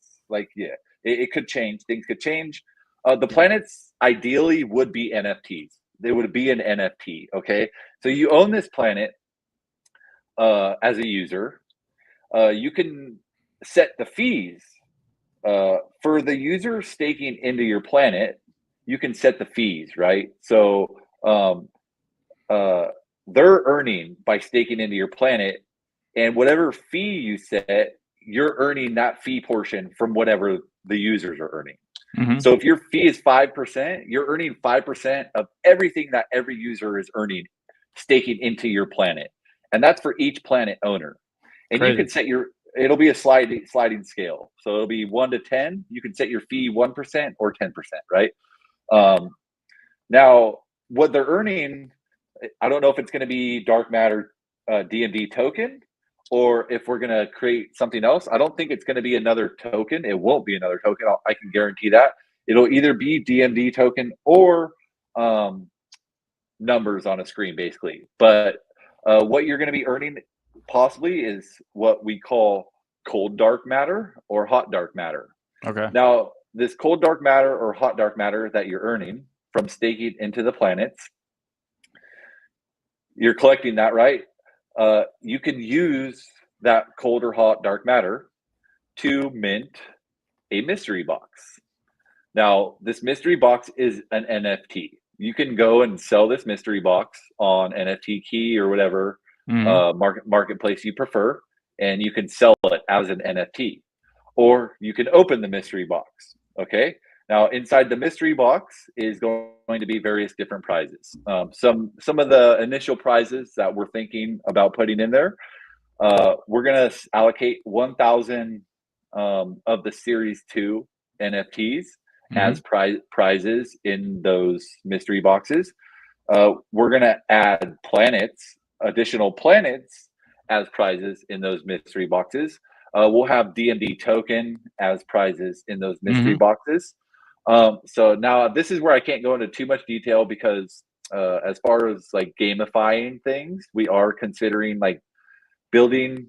it could change. Things could change. The planets ideally would be NFTs. They would be an NFT. Okay, so you own this planet as a user. You can set the fees for the user staking into your planet. You can set the fees, right? So they're earning by staking into your planet, and whatever fee you set, you're earning that fee portion from whatever the users are earning. So if your fee is 5%, you're earning 5% of everything that every user is earning staking into your planet. And that's for each planet owner. And Crazy. You can set it'll be a sliding scale. So it'll be 1 to 10. You can set your fee 1% or 10%, right? Now, what they're earning, I don't know if it's going to be DarkMatter DMD token, or if we're going to create something else. I don't think it's going to be another token. It won't be another token. I can guarantee that. It'll either be DMD token or numbers on a screen, basically. But what you're going to be earning possibly is what we call cold dark matter or hot dark matter.
Okay.
Now, this cold dark matter or hot dark matter that you're earning from staking into the planets, you're collecting that, right? You can use that cold or hot dark matter to mint a mystery box. Now, this mystery box is an NFT. You can go and sell this mystery box on NFT Key or whatever marketplace you prefer, and you can sell it as an NFT. Or you can open the mystery box. Okay. Now, inside the mystery box is going to be various different prizes. Some of the initial prizes that we're thinking about putting in there, we're going to allocate 1,000 of the Series 2 NFTs as prizes in those mystery boxes. We're going to add additional planets as prizes in those mystery boxes. We'll have DMD token as prizes in those mystery boxes. So now this is where I can't go into too much detail because as far as like gamifying things, we are considering like building.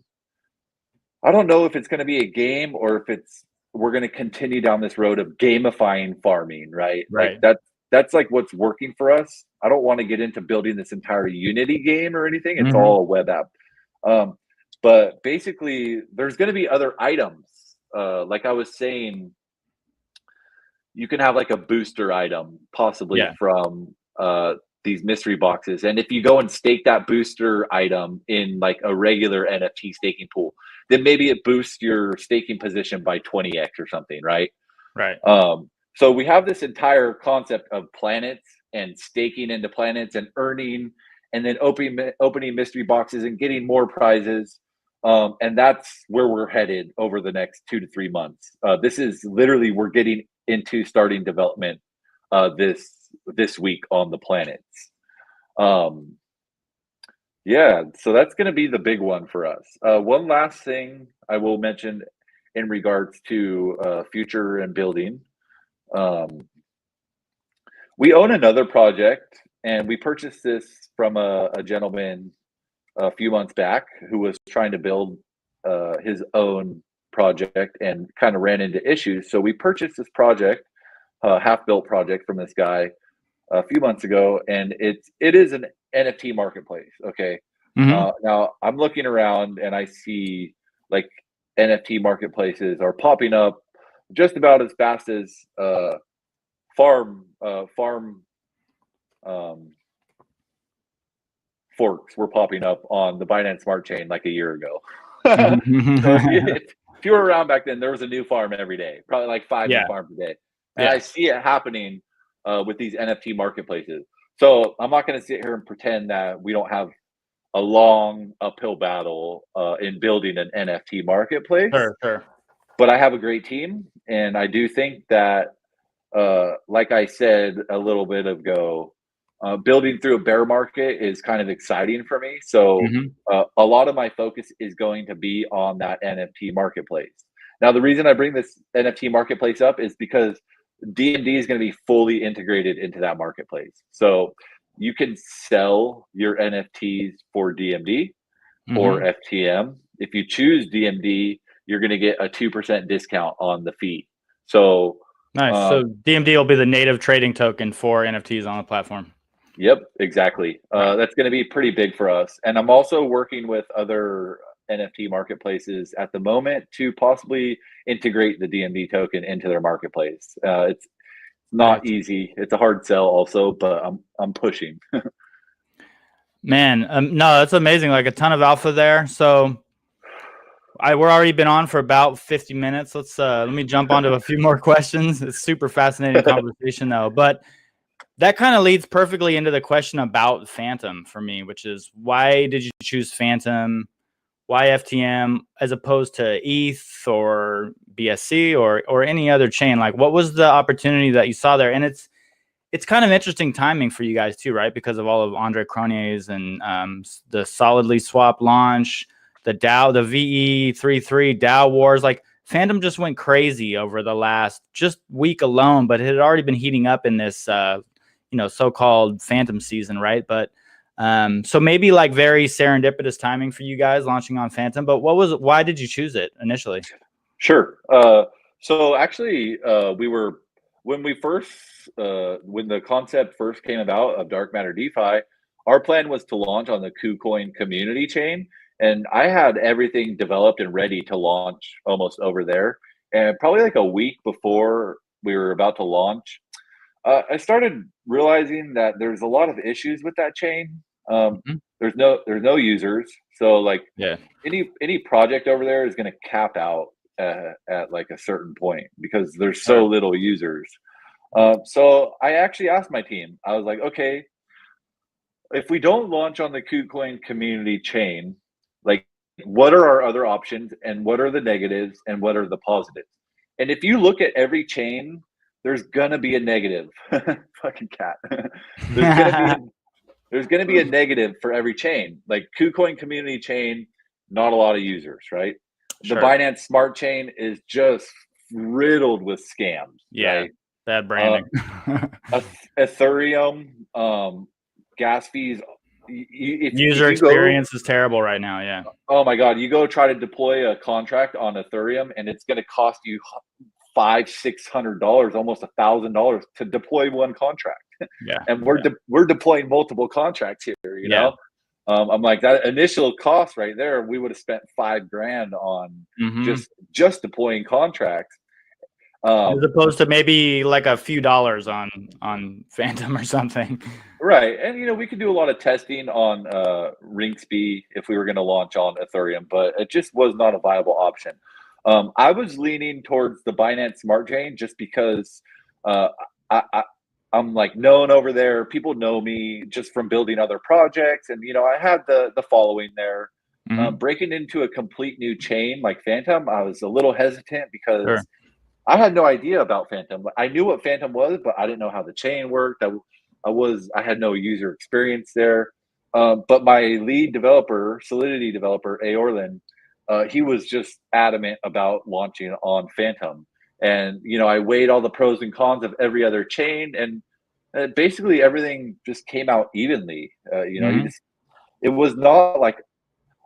I don't know if it's going to be a game or if we're going to continue down this road of gamifying farming, right? Like that's like what's working for us. I don't want to get into building this entire Unity game or anything. It's all a web app. But basically, there's going to be other items. Like I was saying, you can have like a booster item possibly from these mystery boxes. And if you go and stake that booster item in like a regular NFT staking pool, then maybe it boosts your staking position by 20x or something, right?
Right.
So we have this entire concept of planets and staking into planets and earning and then opening mystery boxes and getting more prizes. And that's where we're headed over the next 2 to 3 months. This is literally, we're getting into starting development this week on the planets. Yeah, so that's going to be the big one for us. One last thing I will mention in regards to future and building. We own another project, and we purchased this from a gentleman a few months back who was trying to build his own project and kind of ran into issues. So we purchased this project, half-built project from this guy a few months ago, and it is an NFT marketplace. Okay. Now I'm looking around and I see like NFT marketplaces are popping up just about as fast as farm forks were popping up on the Binance Smart Chain like a year ago. So if you were around back then, there was a new farm every day, probably like 5 new farms a day. And I see it happening with these NFT marketplaces. So I'm not going to sit here and pretend that we don't have a long uphill battle in building an NFT marketplace.
Sure.
But I have a great team, and I do think that, like I said a little bit ago, building through a bear market is kind of exciting for me. So a lot of my focus is going to be on that NFT marketplace. Now, the reason I bring this NFT marketplace up is because DMD is going to be fully integrated into that marketplace. So you can sell your NFTs for DMD or FTM. If you choose DMD, you're going to get a 2% discount on the fee. So
nice. So DMD will be the native trading token for NFTs on the platform.
Yep, exactly. That's going to be pretty big for us. And I'm also working with other NFT marketplaces at the moment to possibly integrate the DMD token into their marketplace. It's not easy. It's a hard sell also, but I'm pushing.
Man, no, that's amazing. Like a ton of alpha there. So we're already been on for about 50 minutes. Let me jump onto a few more questions. It's super fascinating conversation though. But that kind of leads perfectly into the question about Phantom for me, which is why did you choose Phantom? Why FTM as opposed to ETH or BSC or any other chain? Like, what was the opportunity that you saw there? And it's kind of interesting timing for you guys too, right? Because of all of Andre Cronje's and the Solidly Swap launch, the DAO, the VE33 DAO wars. Like, Phantom just went crazy over the last just week alone, but it had already been heating up in this so-called Phantom season, right? But so maybe like very serendipitous timing for you guys launching on Phantom. But why did you choose it initially?
Sure. So actually, when the concept first came about of DarkMatter DeFi, our plan was to launch on the KuCoin community chain. And I had everything developed and ready to launch almost over there. And probably like a week before we were about to launch, I started realizing that there's a lot of issues with that chain. There's no users. So like any project over there is going to cap out at like a certain point because there's so little users. So I actually asked my team, I was like, okay, if we don't launch on the KuCoin community chain, like what are our other options and what are the negatives and what are the positives? And if you look at every chain, there's gonna be a negative. Fucking cat. There's gonna be a negative for every chain. Like KuCoin community chain, not a lot of users, right? The Binance Smart Chain is just riddled with scams.
Yeah,
right?
Bad branding.
Ethereum, gas fees.
User experience is terrible right now. Yeah.
Oh my God! You go try to deploy a contract on Ethereum, and it's going to cost you $500-600, almost $1,000 to deploy one contract.
Yeah.
And we're deploying multiple contracts here. You know, I'm like that initial cost right there. We would have spent $5,000 on just deploying contracts.
As opposed to maybe like a few dollars on Phantom or something.
Right. And, we could do a lot of testing on Rinksby if we were going to launch on Ethereum, but it just was not a viable option. I was leaning towards the Binance Smart Chain just because I'm like known over there. People know me just from building other projects. And, I had the following there. Breaking into a complete new chain like Phantom, I was a little hesitant because I had no idea about Phantom. I knew what Phantom was, but I didn't know how the chain worked. I had no user experience there. But my lead developer, Solidity developer, Aorlin, he was just adamant about launching on Phantom. And, I weighed all the pros and cons of every other chain, and basically everything just came out evenly. It was not like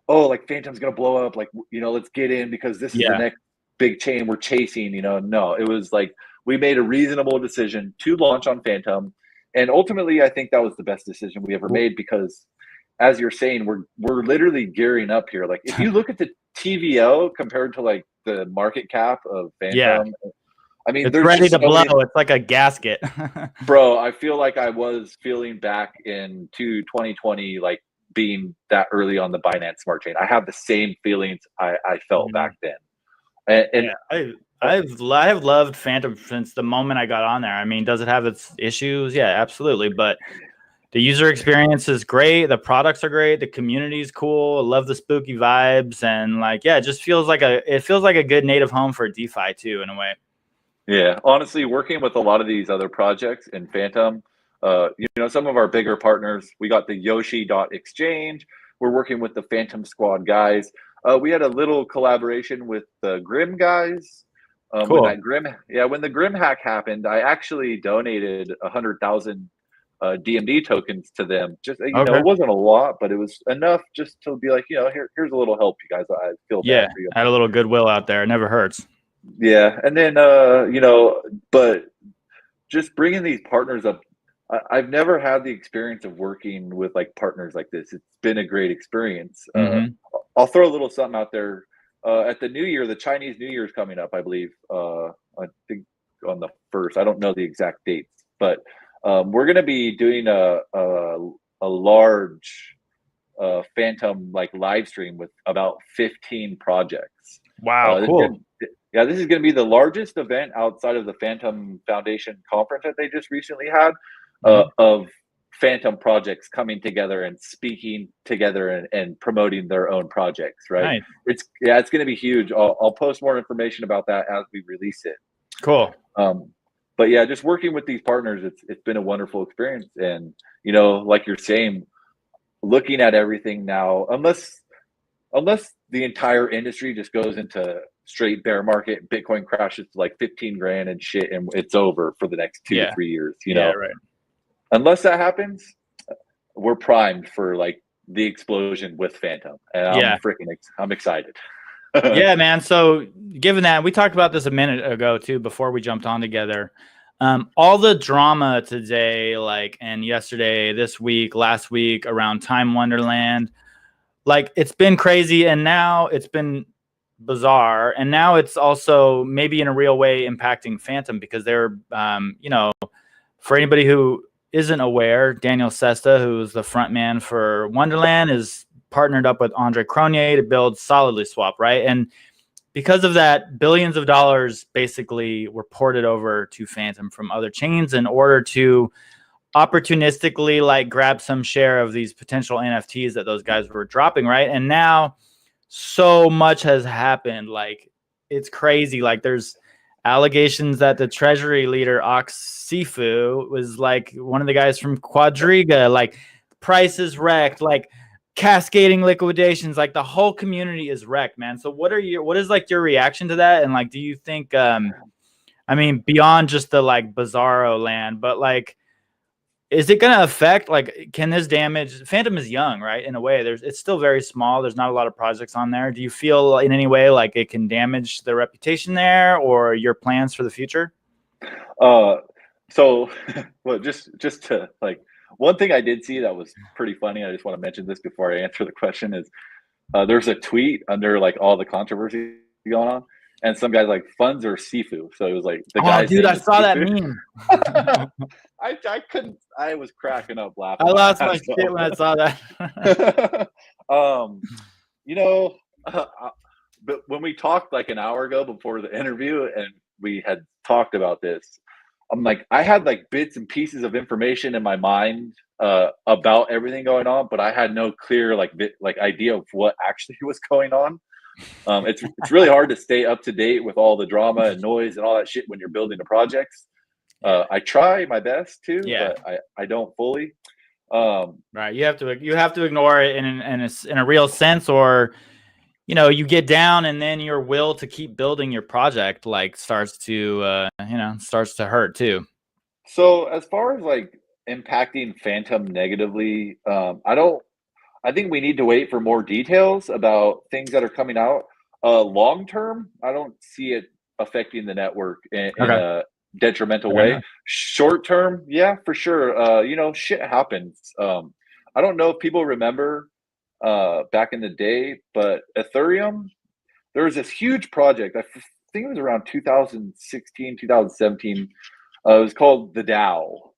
oh, like Phantom's gonna blow up, like, you know, let's get in because this is the
Yeah.
next big chain we're chasing. You know, no, it was like we made a reasonable decision to launch on Phantom, and ultimately, I think that was the best decision we ever made because, as you're saying, we're literally gearing up here. Like, if you look at the TVL compared to like the market cap of
Yeah.
Phantom, I mean,
It's
there's
ready
just
to
so
blow.
many.
It's like a gasket.
Bro, I feel like I was feeling back into 2020, like being that early on the Binance Smart Chain. I have the same feelings I felt back
Mhm.
then. And
Yeah, I've loved Phantom since the moment I got on there. I mean, does it have its issues? Yeah, absolutely. But the user experience is great. The products are great. The community is cool. I love the spooky vibes, and like, yeah, it just feels like a good native home for DeFi too, in a way.
yeah, honestly, working with a lot of these other projects in Phantom, you know, some of our bigger partners, we got the Yoshi.exchange. We're working with the Phantom Squad guys. We had a little collaboration with the Grim guys. When
Cool.
that Grim, yeah, when the Grim hack happened, I actually donated 100,000 DMD tokens to them. Just, you know,
Okay.
it wasn't a lot, but it was enough just to be like, you know, here's a little help, you guys. I feel bad
Yeah,
for you.
add a little goodwill out there. It never hurts.
Yeah, and then you know, but just bringing these partners up, I've never had the experience of working with like partners like this. It's been a great experience.
Hmm.
I'll throw a little something out there. At the New Year, the Chinese New Year is coming up, I believe. I think on the first. I don't know the exact dates, but we're going to be doing a large Phantom like live stream with about 15 projects.
Wow,
This is
cool.
yeah, this is going to be the largest event outside of the Phantom Foundation conference that they just recently had
Hmm.
of Phantom projects coming together and speaking together and promoting their own projects. Right?
Nice.
It's going to be huge. I'll post more information about that as we release it.
Cool.
Um, but yeah, just working with these partners, it's been a wonderful experience. And you know, like you're saying, looking at everything now, unless the entire industry just goes into straight bear market, Bitcoin crashes to like 15 grand and shit, and it's over for the next two to
Yeah.
3 years. You
Yeah.
know,
Right.
unless that happens, we're primed for like the explosion with Phantom, and
Yeah.
I'm excited.
Yeah, man. So, given that we talked about this a minute ago too, before we jumped on together, all the drama today, like, and yesterday, this week, last week around Time Wonderland, like, it's been crazy, and now it's been bizarre, and now it's also maybe in a real way impacting Phantom because they're, you know, for anybody who isn't aware, Daniel Sesta, who's the front man for Wonderland, is partnered up with Andre Cronje to build Solidly Swap, right? And because of that, billions of dollars basically were ported over to Phantom from other chains in order to opportunistically like grab some share of these potential NFTs that those guys were dropping, right? And now so much has happened. Like, it's crazy. Like, there's allegations that the treasury leader Ox Sifu was like one of the guys from Quadriga. Like, prices wrecked. Like, cascading liquidations. Like, the whole community is wrecked, man. So what is like your reaction to that? And like, do you think I mean, beyond just the like bizarro land, but like, is it going to affect, like, can this damage Phantom is young, right? In a way, it's still very small. There's not a lot of projects on there. Do you feel in any way like it can damage the reputation there or your plans for the future?
uh, so, well, just to like one thing I did see that was pretty funny. I just want to mention this before I answer the question is there's a tweet under like all the controversy going on, and some guy's like funds or Sifu. So it was like the
Oh,
guy's
dude, I
name is
saw that
Sifu.
meme.
I couldn't. I was cracking up
I
laughing my
lost my
ass
shit when I saw that.
off. You know, but when we talked like an hour ago before the interview, and we had talked about this, I'm like, I had like bits and pieces of information in my mind about everything going on, but I had no clear like idea of what actually was going on. It's really hard to stay up to date with all the drama and noise and all that shit when you're building a project.
Yeah.
I try my best to,
Yeah.
but I don't fully. Um,
Right. You have to ignore it in a real sense, or you know, you get down and then your will to keep building your project like starts to starts to hurt too.
so as far as like impacting Phantom negatively, I I think we need to wait for more details about things that are coming out. Long term, I don't see it affecting the network in a detrimental way. Short term, yeah, for sure. Shit happens. I don't know if people remember back in the day, but Ethereum, there was this huge project. I think it was around 2016, 2017. It was called the DAO.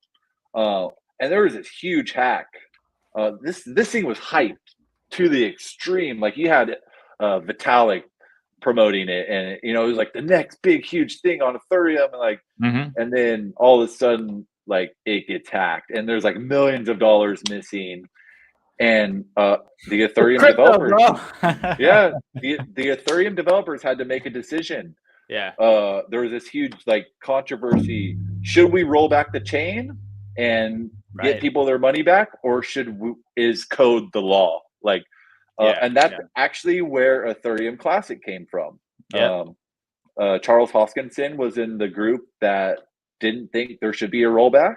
And there was this huge hack. This thing was hyped to the extreme. Like you had Vitalik promoting it, and it was like the next big huge thing on Ethereum, and like, and then all of a sudden, like it gets hacked, and there's like millions of dollars missing, and the Ethereum developers, yeah, the Ethereum developers had to make a decision.
Yeah,
there was this huge like controversy: should we roll back the chain and get people their money back, or is code the law? Like, and that's actually where Ethereum Classic came from. Charles Hoskinson was in the group that didn't think there should be a rollback,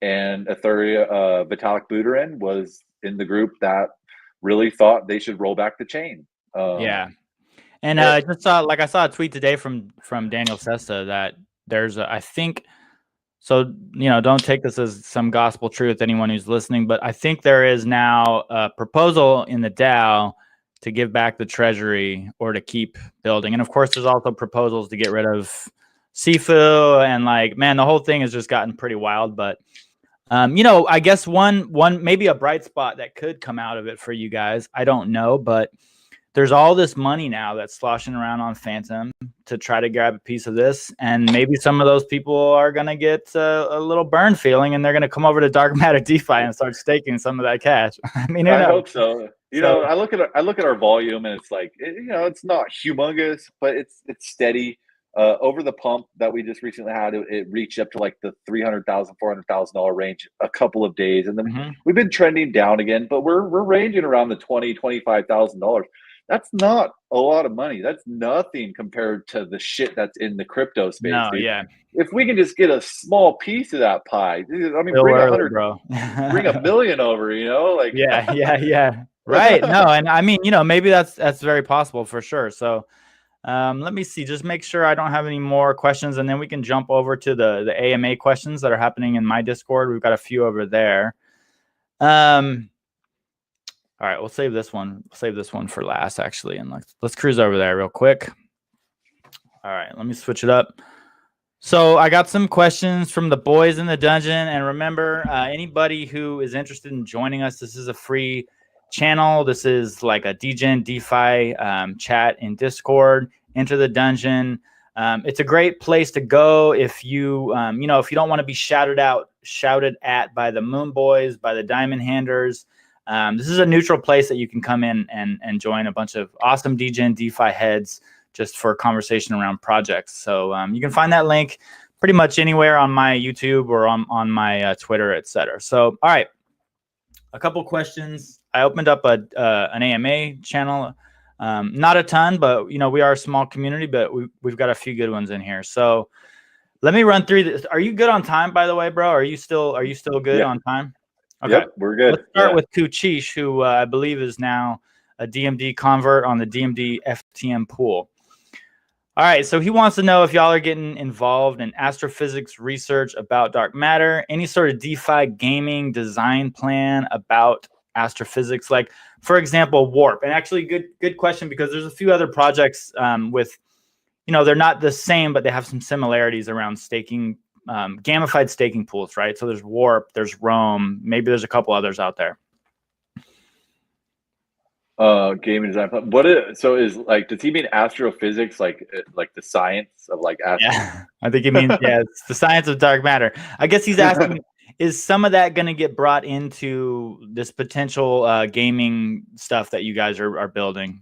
and Ethereum Vitalik Buterin was in the group that really thought they should roll back the chain.
And I just saw a tweet today from Daniel Sesta that there's I think. So, don't take this as some gospel truth, anyone who's listening, but I think there is now a proposal in the DAO to give back the treasury or to keep building. And of course, there's also proposals to get rid of Sifu, and the whole thing has just gotten pretty wild. But, I guess one maybe a bright spot that could come out of it for you guys, I don't know, but there's all this money now that's sloshing around on Phantom to try to grab a piece of this. And maybe some of those people are going to get a little burn feeling, and they're going to come over to DarkMatter DeFi and start staking some of that cash. I mean,
I hope so. I look at our volume, and it's like, it's not humongous, but it's steady. Over the pump that we just recently had, it reached up to like the $300,000, $400,000 range a couple of days. And then we've been trending down again, but we're ranging around the $20,000, $25,000. That's not a lot of money. That's nothing compared to the shit that's in the crypto space.
No,
dude.
yeah.
If we can just get a small piece of that pie, I mean, bring $1 million over, like.
Yeah. Right. No, and I mean, maybe that's very possible for sure. So let me see, just make sure I don't have any more questions, and then we can jump over to the AMA questions that are happening in my Discord. We've got a few over there. All right, we'll save this one. For last, actually, and let's cruise over there real quick. All right, let me switch it up. So I got some questions from the boys in the dungeon, and remember, anybody who is interested in joining us, this is a free channel. This is like a DGen DeFi chat in Discord. Enter the dungeon. It's a great place to go if you if you don't want to be shouted at by the Moon Boys, by the Diamond Handers. This is a neutral place that you can come in and join a bunch of awesome DGen DeFi heads just for a conversation around projects. So you can find that link pretty much anywhere on my YouTube or on my Twitter, etc. So, all right, a couple questions. I opened up an AMA channel. Not a ton, but we are a small community, but we've got a few good ones in here. So let me run through this. Are you good on time, by the way, bro? Are you still good on time? Okay,
yep, we're good.
Let's start with Kuchish, who I believe is now a DMD convert on the DMD FTM pool. All right, so he wants to know if y'all are getting involved in astrophysics research about dark matter, any sort of DeFi gaming design plan about astrophysics, like, for example, Warp. And actually, good question, because there's a few other projects with, they're not the same, but they have some similarities around staking, gamified staking pools, right? So there's Warp, there's Roam, maybe there's a couple others out there.
Gaming design. Does he mean astrophysics, like the science of like astro?
Yeah, I think he means it's the science of dark matter. I guess he's asking, is some of that going to get brought into this potential gaming stuff that you guys are building?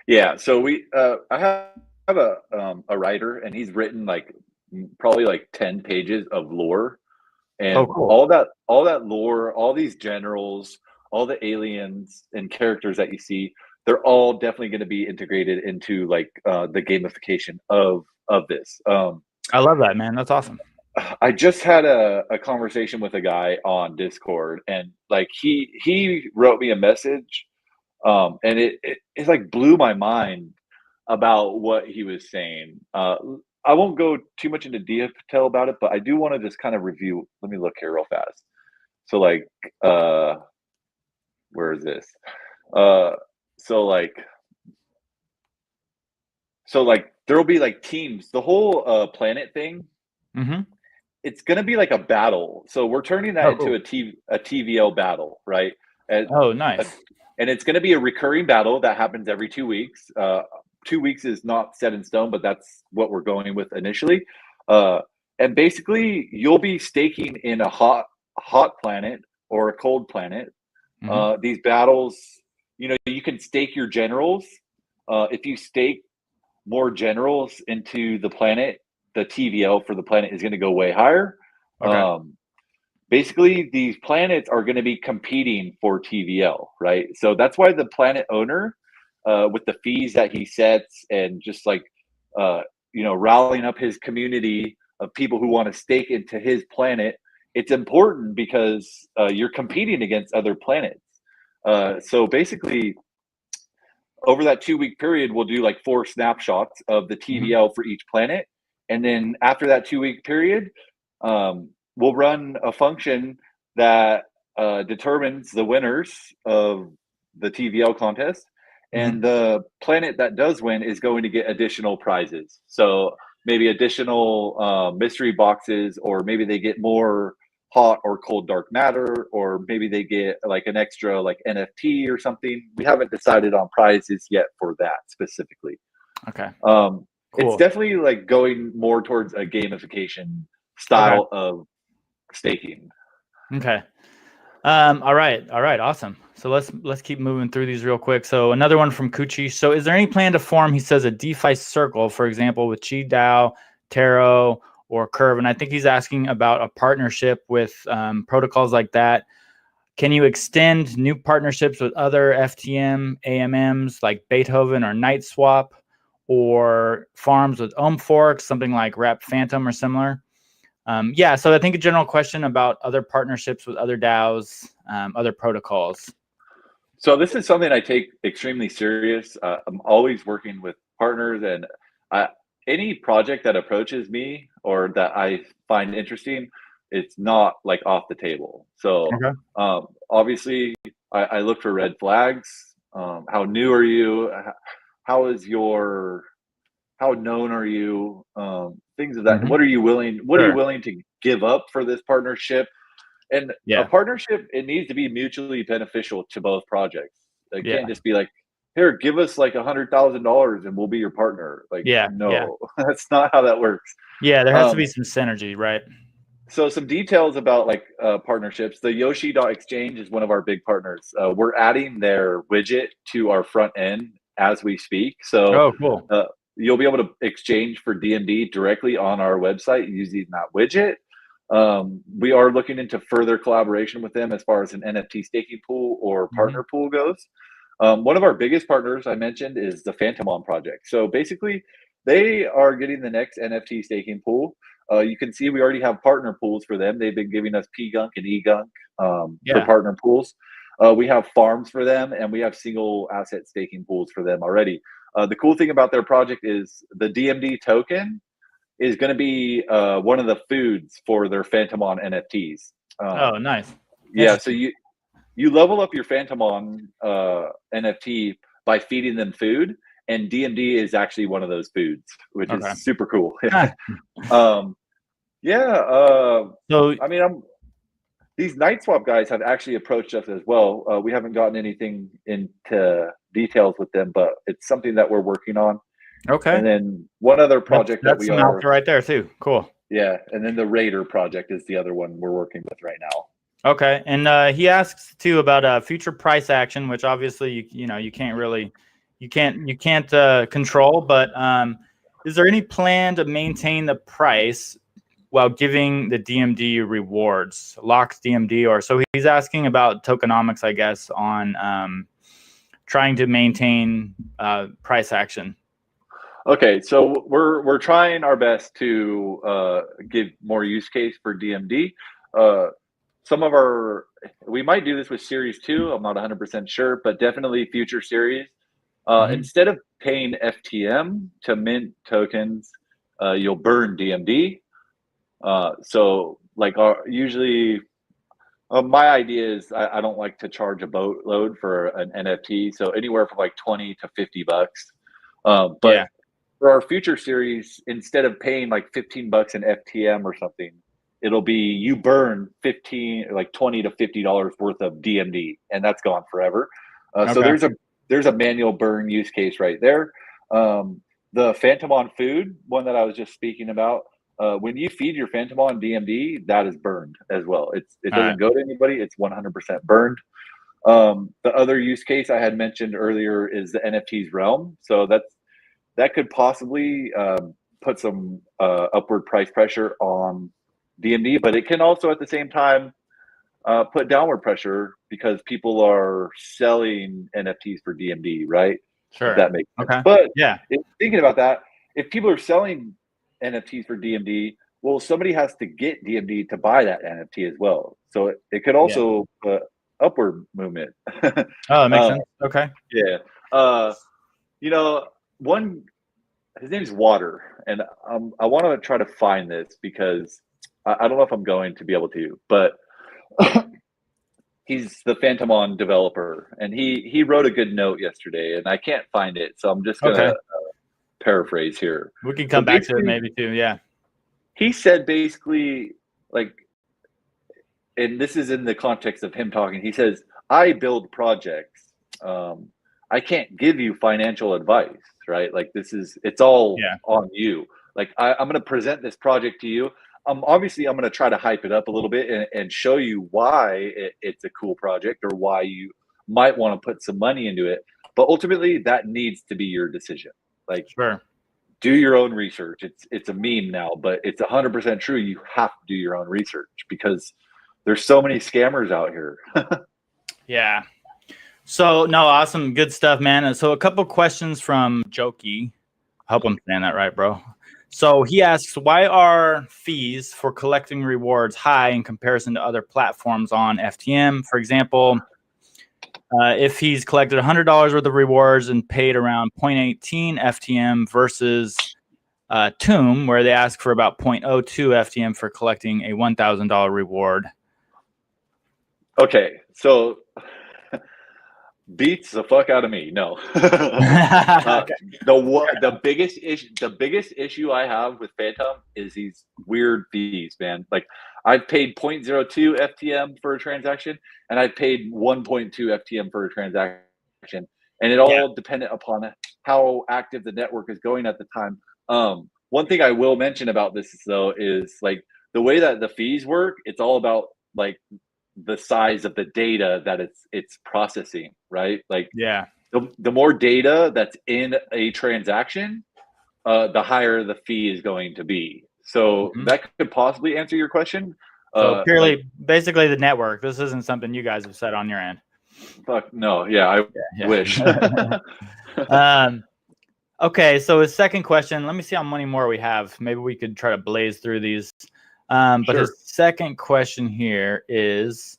Yeah. So I have a writer, and he's written probably 10 pages of lore, and
cool.
all that lore, all these generals, all the aliens and characters that you see, they're all definitely going to be integrated into the gamification of this.
I love that, man. That's awesome.
I just had a conversation with a guy on Discord, and like he wrote me a message, and it like blew my mind about what he was saying. I won't go too much into detail about it, but I do want to just kind of review. Let me look here real fast. So like, where is this? Uh, so like, there will be like teams. The whole planet thing.
Mm-hmm.
It's going to be like a battle. So we're turning that into a TVL battle, right? And,
Oh, nice.
and it's going to be a recurring battle that happens every 2 weeks. 2 weeks is not set in stone, but that's what we're going with initially. And basically, you'll be staking in a hot planet or a cold planet.
Mm-hmm.
These battles, you can stake your generals. If you stake more generals into the planet, the TVL for the planet is going to go way higher.
Okay.
Basically, these planets are going to be competing for TVL, right? So that's why the planet owner, with the fees that he sets and just like, rallying up his community of people who want to stake into his planet, it's important because you're competing against other planets. So basically, over that 2 week period, we'll do like 4 snapshots of the TVL for each planet. And then after that 2 week period, we'll run a function that determines the winners of the TVL contest. And the planet that does win is going to get additional prizes. So maybe additional mystery boxes, or maybe they get more hot or cold dark matter, or maybe they get like an extra like NFT or something. We haven't decided on prizes yet for that specifically.
Okay.
Cool. It's
Cool.
definitely like going more towards a gamification style of staking.
Okay. All right. Awesome. So let's keep moving through these real quick. So another one from Kuchi. So is there any plan to form, he says, a DeFi circle, for example, with QiDAO, Taro, or Curve? And I think he's asking about a partnership with protocols like that. Can you extend new partnerships with other FTM AMMs like Beethoven or NightSwap, or farms with Ohm forks, something like Wrap Phantom or similar? So I think a general question about other partnerships with other DAOs, other protocols.
So this is something I take extremely serious. I'm always working with partners, and any project that approaches me or that I find interesting, it's not like off the table. So obviously, I look for red flags. How new are you? How known are you? Things of that. What are you willing? What are you willing to give up for this partnership? And a partnership, it needs to be mutually beneficial to both projects. It can't just be like, here, give us like $100,000 and we'll be your partner. Like, no, that's not how that works.
Yeah, there has to be some synergy, right?
So some details about like partnerships. The Yoshi.exchange is one of our big partners. We're adding their widget to our front end as we speak. So
cool.
You'll be able to exchange for DMD directly on our website using that widget. We are looking into further collaboration with them as far as an NFT staking pool or partner pool goes. One of our biggest partners I mentioned is the Phantomon project. So basically, they are getting the next NFT staking pool. You can see we already have partner pools for them. They've been giving us PGunk and eGunk for partner pools. We have farms for them, and we have single asset staking pools for them already. The cool thing about their project is the DMD token is going to be one of the foods for their Phantomon NFTs.
Nice.
Yeah, so you level up your Phantomon NFT by feeding them food, and DMD is actually one of those foods, which is super cool. These NightSwap guys have actually approached us as well. We haven't gotten anything into details with them, but it's something that we're working on.
Okay.
And then one other project
that's some out there right there too. Cool.
Yeah, and then the Raider project is the other one we're working with right now.
Okay, and he asks too about future price action, which obviously you can't control. But is there any plan to maintain the price while giving the DMD rewards, locked DMD, or so he's asking about tokenomics, I guess, on trying to maintain price action.
Okay, so we're trying our best to give more use case for DMD. Some of we might do this with series 2. I'm not 100% sure, but definitely future series. Instead of paying FTM to mint tokens, you'll burn DMD. So like usually my idea is I don't like to charge a boatload for an NFT. So anywhere from like 20 to 50 bucks. But for our future series, instead of paying like 15 bucks in FTM or something, it'll be you burn 20 to $50 worth of DMD, and that's gone forever. So there's a manual burn use case right there. The Phantom on food one that I was just speaking about. When you feed your Phantom on DMD, that is burned as well. It doesn't go to anybody. It's 100% burned. The other use case I had mentioned earlier is the NFTs realm. So that could possibly put some upward price pressure on DMD, but it can also at the same time put downward pressure because people are selling NFTs for DMD, right?
Sure.
If that makes sense.
Okay.
But
yeah,
thinking about that, if people are selling NFTs for DMD, well, somebody has to get DMD to buy that NFT as well. So it could also upward movement.
Oh, that makes sense. Okay.
Yeah. His name is Water, and I want to try to find this because I don't know if I'm going to be able to, but he's the Phantomon developer, and he wrote a good note yesterday, and I can't find it, so I'm just gonna paraphrase here.
We can come back to it maybe too. Yeah.
He said basically, like, and this is in the context of him talking. He says, "I build projects. I can't give you financial advice, right? Like it's all on you. Like I'm going to present this project to you. Obviously, I'm going to try to hype it up a little bit and show you why it's a cool project or why you might want to put some money into it. But ultimately, that needs to be your decision. Like, do your own research. It's a meme now, but it's 100% true. You have to do your own research because there's so many scammers out here.
Yeah. So, no, awesome. Good stuff, man. So a couple questions from Jokey. I hope I'm saying that right, bro. So he asks, why are fees for collecting rewards high in comparison to other platforms on FTM? For example, if he's collected $100 worth of rewards and paid around 0.18 FTM versus Tomb, where they ask for about 0.02 FTM for collecting a $1,000 reward.
Okay, so beats the fuck out of me. No. The biggest issue I have with Phantom is these weird fees, man. Like I've paid 0.02 FTM for a transaction, and I've paid 1.2 FTM for a transaction, and it all dependent upon how active the network is going at the time. One thing I will mention about this though is like the way that the fees work. It's all about like the size of the data that it's processing, right? Like the more data that's in a transaction, the higher the fee is going to be. So that could possibly answer your question.
So purely, basically the network. This isn't something you guys have said on your end.
Fuck no. Yeah, I wish.
Okay, so his second question, let me see how many more we have. Maybe we could try to blaze through these. But his second question here is,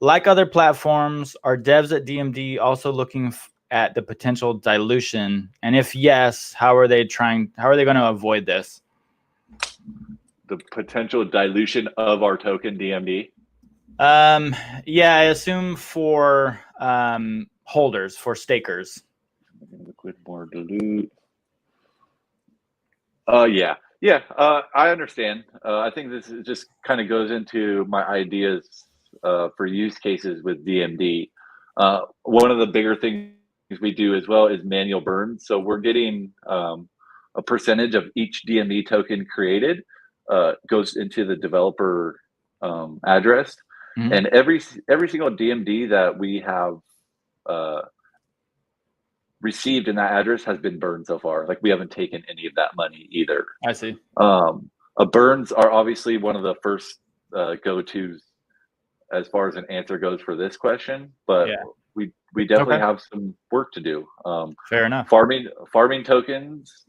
like other platforms, are devs at DMD also looking at the potential dilution? And if yes, how are they going to avoid this?
The potential dilution of our token DMD?
Yeah, I assume for holders, for stakers.
Liquid more dilute. Yeah. I understand. I think this just kind of goes into my ideas for use cases with DMD. One of the bigger things we do as well is manual burn. So we're getting a percentage of each DMD token created goes into the developer address, and every single DMD that we have received in that address has been burned so far. Like we haven't taken any of that money either.
I see.
Burns are obviously one of the first go-tos as far as an answer goes for this question, but we definitely have some work to do.
Fair enough.
Farming tokens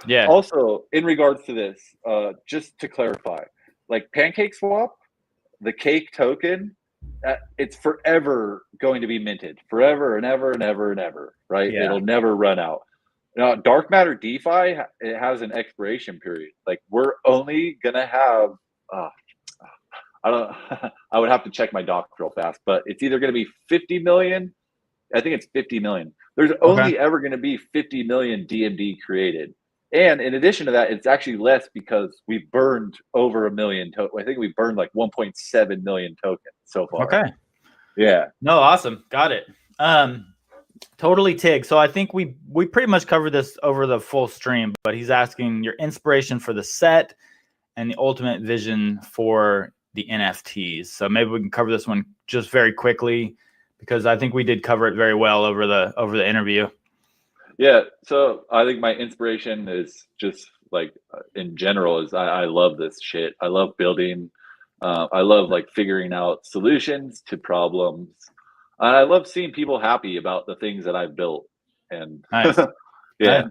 Yeah.
Also, in regards to this, just to clarify, like PancakeSwap, the cake token, it's forever going to be minted, forever and ever and ever and ever, right?
Yeah.
It'll never run out. Now, DarkMatter DeFi, it has an expiration period. Like we're only gonna have, I don't, I would have to check my doc real fast, but it's either gonna be 50 million. I think it's 50 million. There's only ever going to be 50 million DMD created. And in addition to that, it's actually less because we burned over 1 million. I think we burned like 1.7 million tokens so far.
Okay.
Yeah.
No, awesome. Got it. Totally Tig. So I think we pretty much covered this over the full stream, but he's asking your inspiration for the set and the ultimate vision for the NFTs. So maybe we can cover this one just very quickly, because I think we did cover it very well over the interview.
Yeah. So I think my inspiration is just like in general is I love this shit. I love building. I love like figuring out solutions to problems. I love seeing people happy about the things that I've built. And
Nice.
yeah.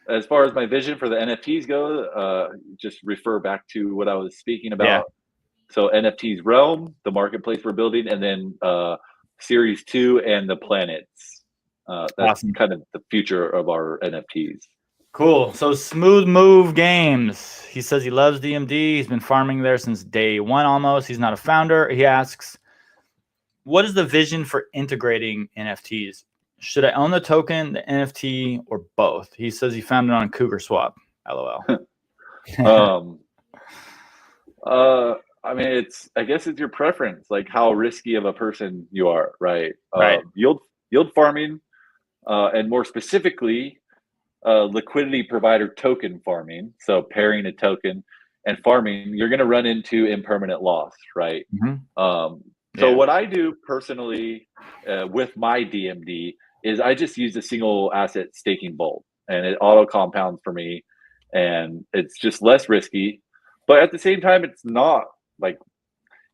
As far as my vision for the NFTs go, just refer back to what I was speaking about.
Yeah.
So NFTs realm, the marketplace we're building, and then Series 2 and the planets. That's awesome. Kind of the future of our NFTs.
Cool. So Smooth Move Games. He says he loves DMD. He's been farming there since day one almost. He's not a founder. He asks, what is the vision for integrating NFTs? Should I own the token, the NFT, or both? He says he found it on Cougar Swap. LOL.
I mean, I guess it's your preference, like how risky of a person you are, right?
Right.
Yield farming, and more specifically, liquidity provider token farming. So pairing a token and farming, you're going to run into impermanent loss, right?
Mm-hmm.
So what I do personally with my DMD is I just use a single asset staking vault, and it auto compounds for me, and it's just less risky. But at the same time, it's not like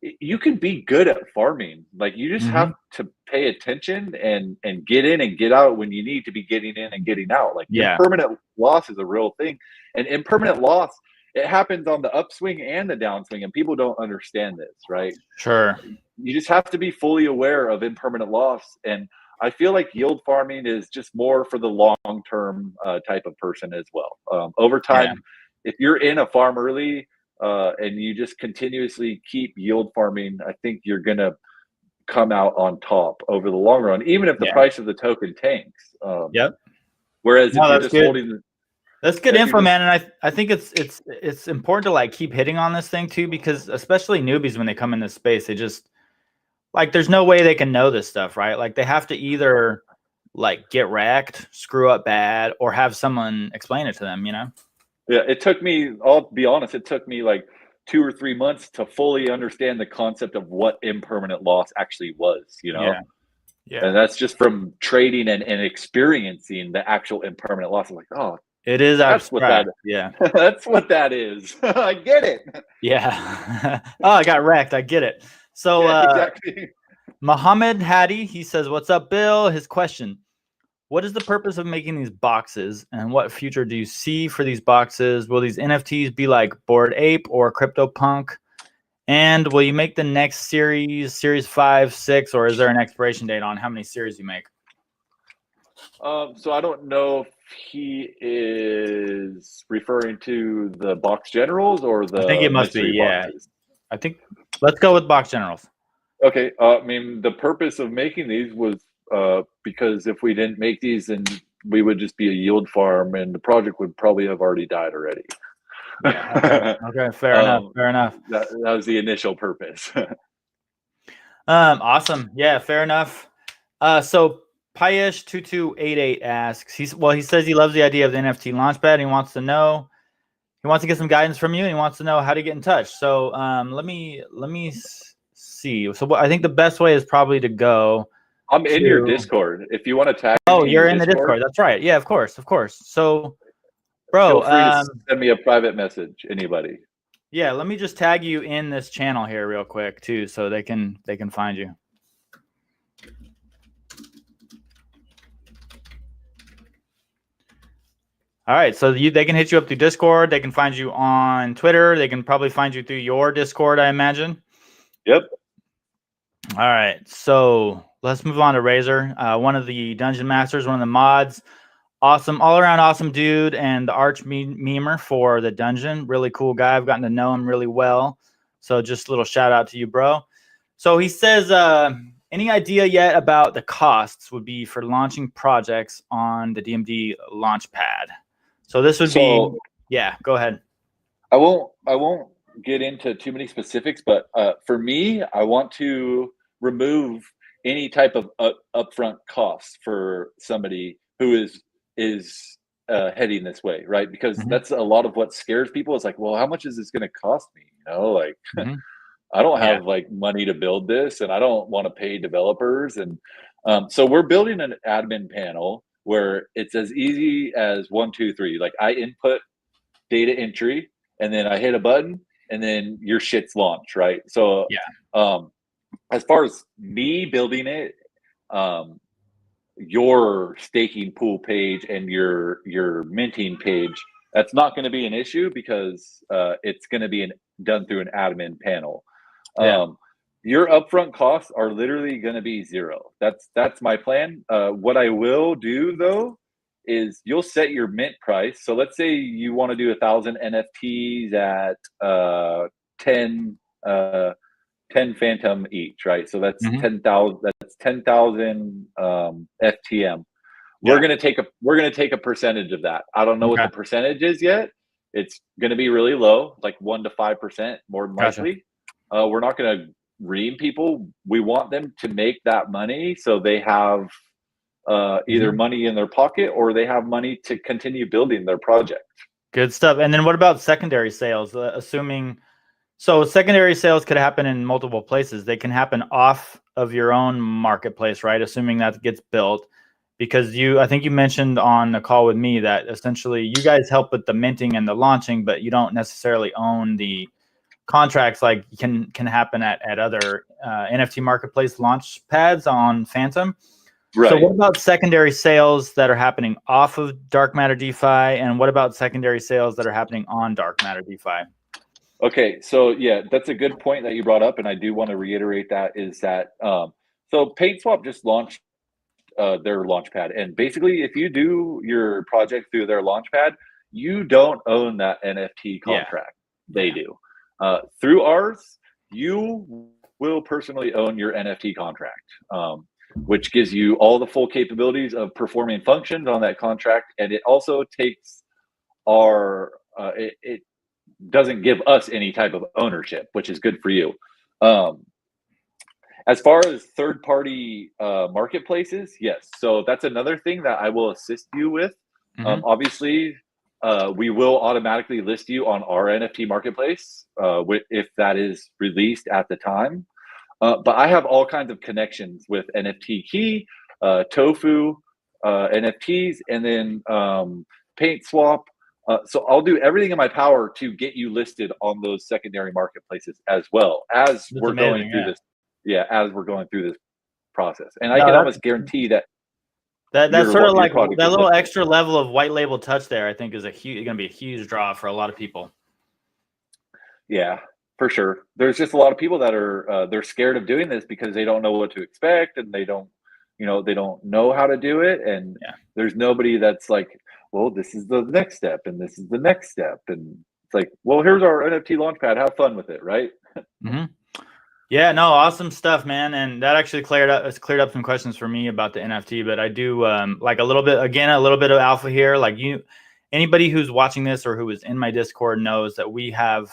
you can be good at farming. Like you just have to pay attention and get in and get out when you need to be getting in and getting out. Like impermanent loss is a real thing, and impermanent loss, it happens on the upswing and the downswing, and people don't understand this, right?
Sure.
You just have to be fully aware of impermanent loss. And I feel like yield farming is just more for the long-term type of person as well. Over time, if you're in a farm early, and you just continuously keep yield farming, I think you're going to come out on top over the long run, even if the price of the token tanks. Whereas if you're just holding...
That's good info, man. And I think it's important to like keep hitting on this thing too, because especially newbies, when they come in this space, they just like, there's no way they can know this stuff, right? Like they have to either like get wrecked, screw up bad, or have someone explain it to them, you know?
Yeah, it took me, I'll be honest, it took me like 2 or 3 months to fully understand the concept of what impermanent loss actually was, you know?
Yeah.
And that's just from trading and experiencing the actual impermanent loss. I'm like, oh,
it is abstract.
That's what that is. I get it.
Yeah. Oh, I got wrecked. I get it. So
exactly.
Mohammed Hadi, he says, what's up, Bill? His question: what is the purpose of making these boxes, and what future do you see for these boxes? Will these NFTs be like Bored Ape or CryptoPunk? And will you make the next series 5, 6, or is there an expiration date on how many series you make?
So I don't know if he is referring to the box generals or the...
I think it must be, boxes. I think let's go with box generals.
Okay. I mean, the purpose of making these was because if we didn't make these, then we would just be a yield farm, and the project would probably have already died already.
Yeah. Okay. Fair enough.
That was the initial purpose.
Awesome. Yeah. Fair enough. So Payesh2288 asks, he says he loves the idea of the NFT Launchpad. And he wants to get some guidance from you, and he wants to know how to get in touch. So let me see. So I think the best way is probably to go.
I'm in your Discord. If you want to tag me.
Oh, you're in the Discord. That's right. Yeah, of course. So, bro,
feel free to send me a private message. Anybody.
Yeah, let me just tag you in this channel here real quick too, so they can find you. All right. So they can hit you up through Discord. They can find you on Twitter. They can probably find you through your Discord, I imagine.
Yep.
All right. So let's move on to Razor, one of the dungeon masters, one of the mods. Awesome, all around awesome dude, and the arch memer for the dungeon. Really cool guy. I've gotten to know him really well. So just a little shout out to you, bro. So he says, any idea yet about the costs would be for launching projects on the DMD Launchpad? So this would be, yeah, go ahead.
I won't get into too many specifics, but for me, I want to remove any type of upfront costs for somebody who is heading this way, right? Because that's a lot of what scares people. It's like, well, how much is this going to cost me? You know, like I don't have like money to build this, and I don't want to pay developers, and so we're building an admin panel where it's as easy as 1, 2, 3. Like I input data entry, and then I hit a button, and then your shit's launched, right? So as far as me building it, your staking pool page and your minting page, that's not going to be an issue because it's going to be done through an admin panel. Your upfront costs are literally going to be zero. That's my plan. What I will do though is you'll set your mint price. So let's say you want to do 1,000 NFTs at 10 Phantom each, right? So that's 10,000. That's 10,000 FTM. We're gonna take a percentage of that. I don't know what the percentage is yet. It's gonna be really low, like 1 to 5%, more than likely. We're not gonna ream people. We want them to make that money so they have either money in their pocket or they have money to continue building their project.
Good stuff. And then what about secondary sales? Assuming, so secondary sales could happen in multiple places. They can happen off of your own marketplace, right? Assuming that gets built, because I think you mentioned on the call with me that essentially you guys help with the minting and the launching, but you don't necessarily own the contracts like can happen at other NFT marketplace launch pads on Phantom. Right. So what about secondary sales that are happening off of DarkMatter DeFi, and what about secondary sales that are happening on DarkMatter DeFi?
Okay, so yeah, that's a good point that you brought up, and I do want to reiterate that is that so PaintSwap just launched their launchpad, and basically, if you do your project through their launchpad, you don't own that NFT contract. They do. Through ours, you will personally own your NFT contract, which gives you all the full capabilities of performing functions on that contract, and it also takes our it doesn't give us any type of ownership, which is good for you. As far as third-party marketplaces, yes. So that's another thing that I will assist you with. Obviously, we will automatically list you on our NFT marketplace if that is released at the time. But I have all kinds of connections with NFT Key, Tofu, NFTs, and then PaintSwap. So I'll do everything in my power to get you listed on those secondary marketplaces as well as we're going through this. Yeah, as we're going through this process, and I can almost guarantee that
that's sort of like that little extra level of white label touch there. I think is going to be a huge draw for a lot of people.
Yeah, for sure. There's just a lot of people that are they're scared of doing this because they don't know what to expect, and they don't know how to do it, and there's nobody that's like, well, this is the next step, and this is the next step, and it's like, well, here's our NFT launchpad. Have fun with it, right?
Yeah, no, awesome stuff, man. And that actually cleared up some questions for me about the NFT. But I do like a little bit of alpha here. Like anybody who's watching this or who is in my Discord knows that we have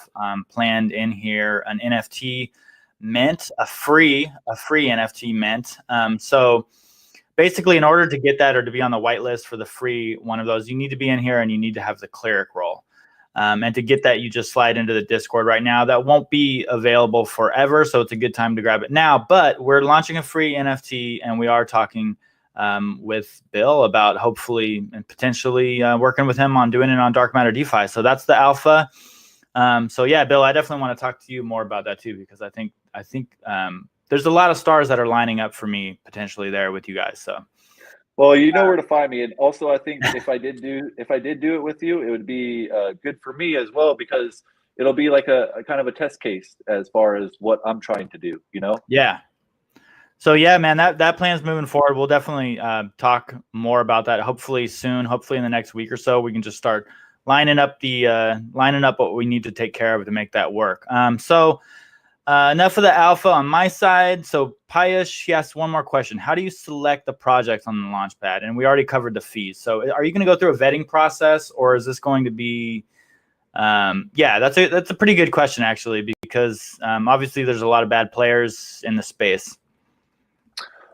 planned in here an NFT mint, a free NFT mint. So basically, in order to get that or to be on the whitelist for the free one of those, you need to be in here and you need to have the cleric role. And to get that, you just slide into the Discord right now. That won't be available forever, so it's a good time to grab it now. But we're launching a free NFT, and we are talking with Bill about hopefully and potentially working with him on doing it on DarkMatter DeFi. So that's the alpha. So yeah, Bill, I definitely want to talk to you more about that too, because I think there's a lot of stars that are lining up for me potentially there with you guys. So.
Well, you know where to find me, and also I think if I did do it with you, it would be good for me as well because it'll be like a kind of a test case as far as what I'm trying to do. You know?
Yeah. So yeah, man, that plan's moving forward. We'll definitely talk more about that. Hopefully soon. Hopefully in the next week or so, we can just start lining up what we need to take care of to make that work. So enough of the alpha on my side. So Piyush, he asked one more question. How do you select the projects on the Launchpad? And we already covered the fees. So are you going to go through a vetting process, or is this going to be? Yeah, that's a pretty good question actually, because obviously there's a lot of bad players in the space.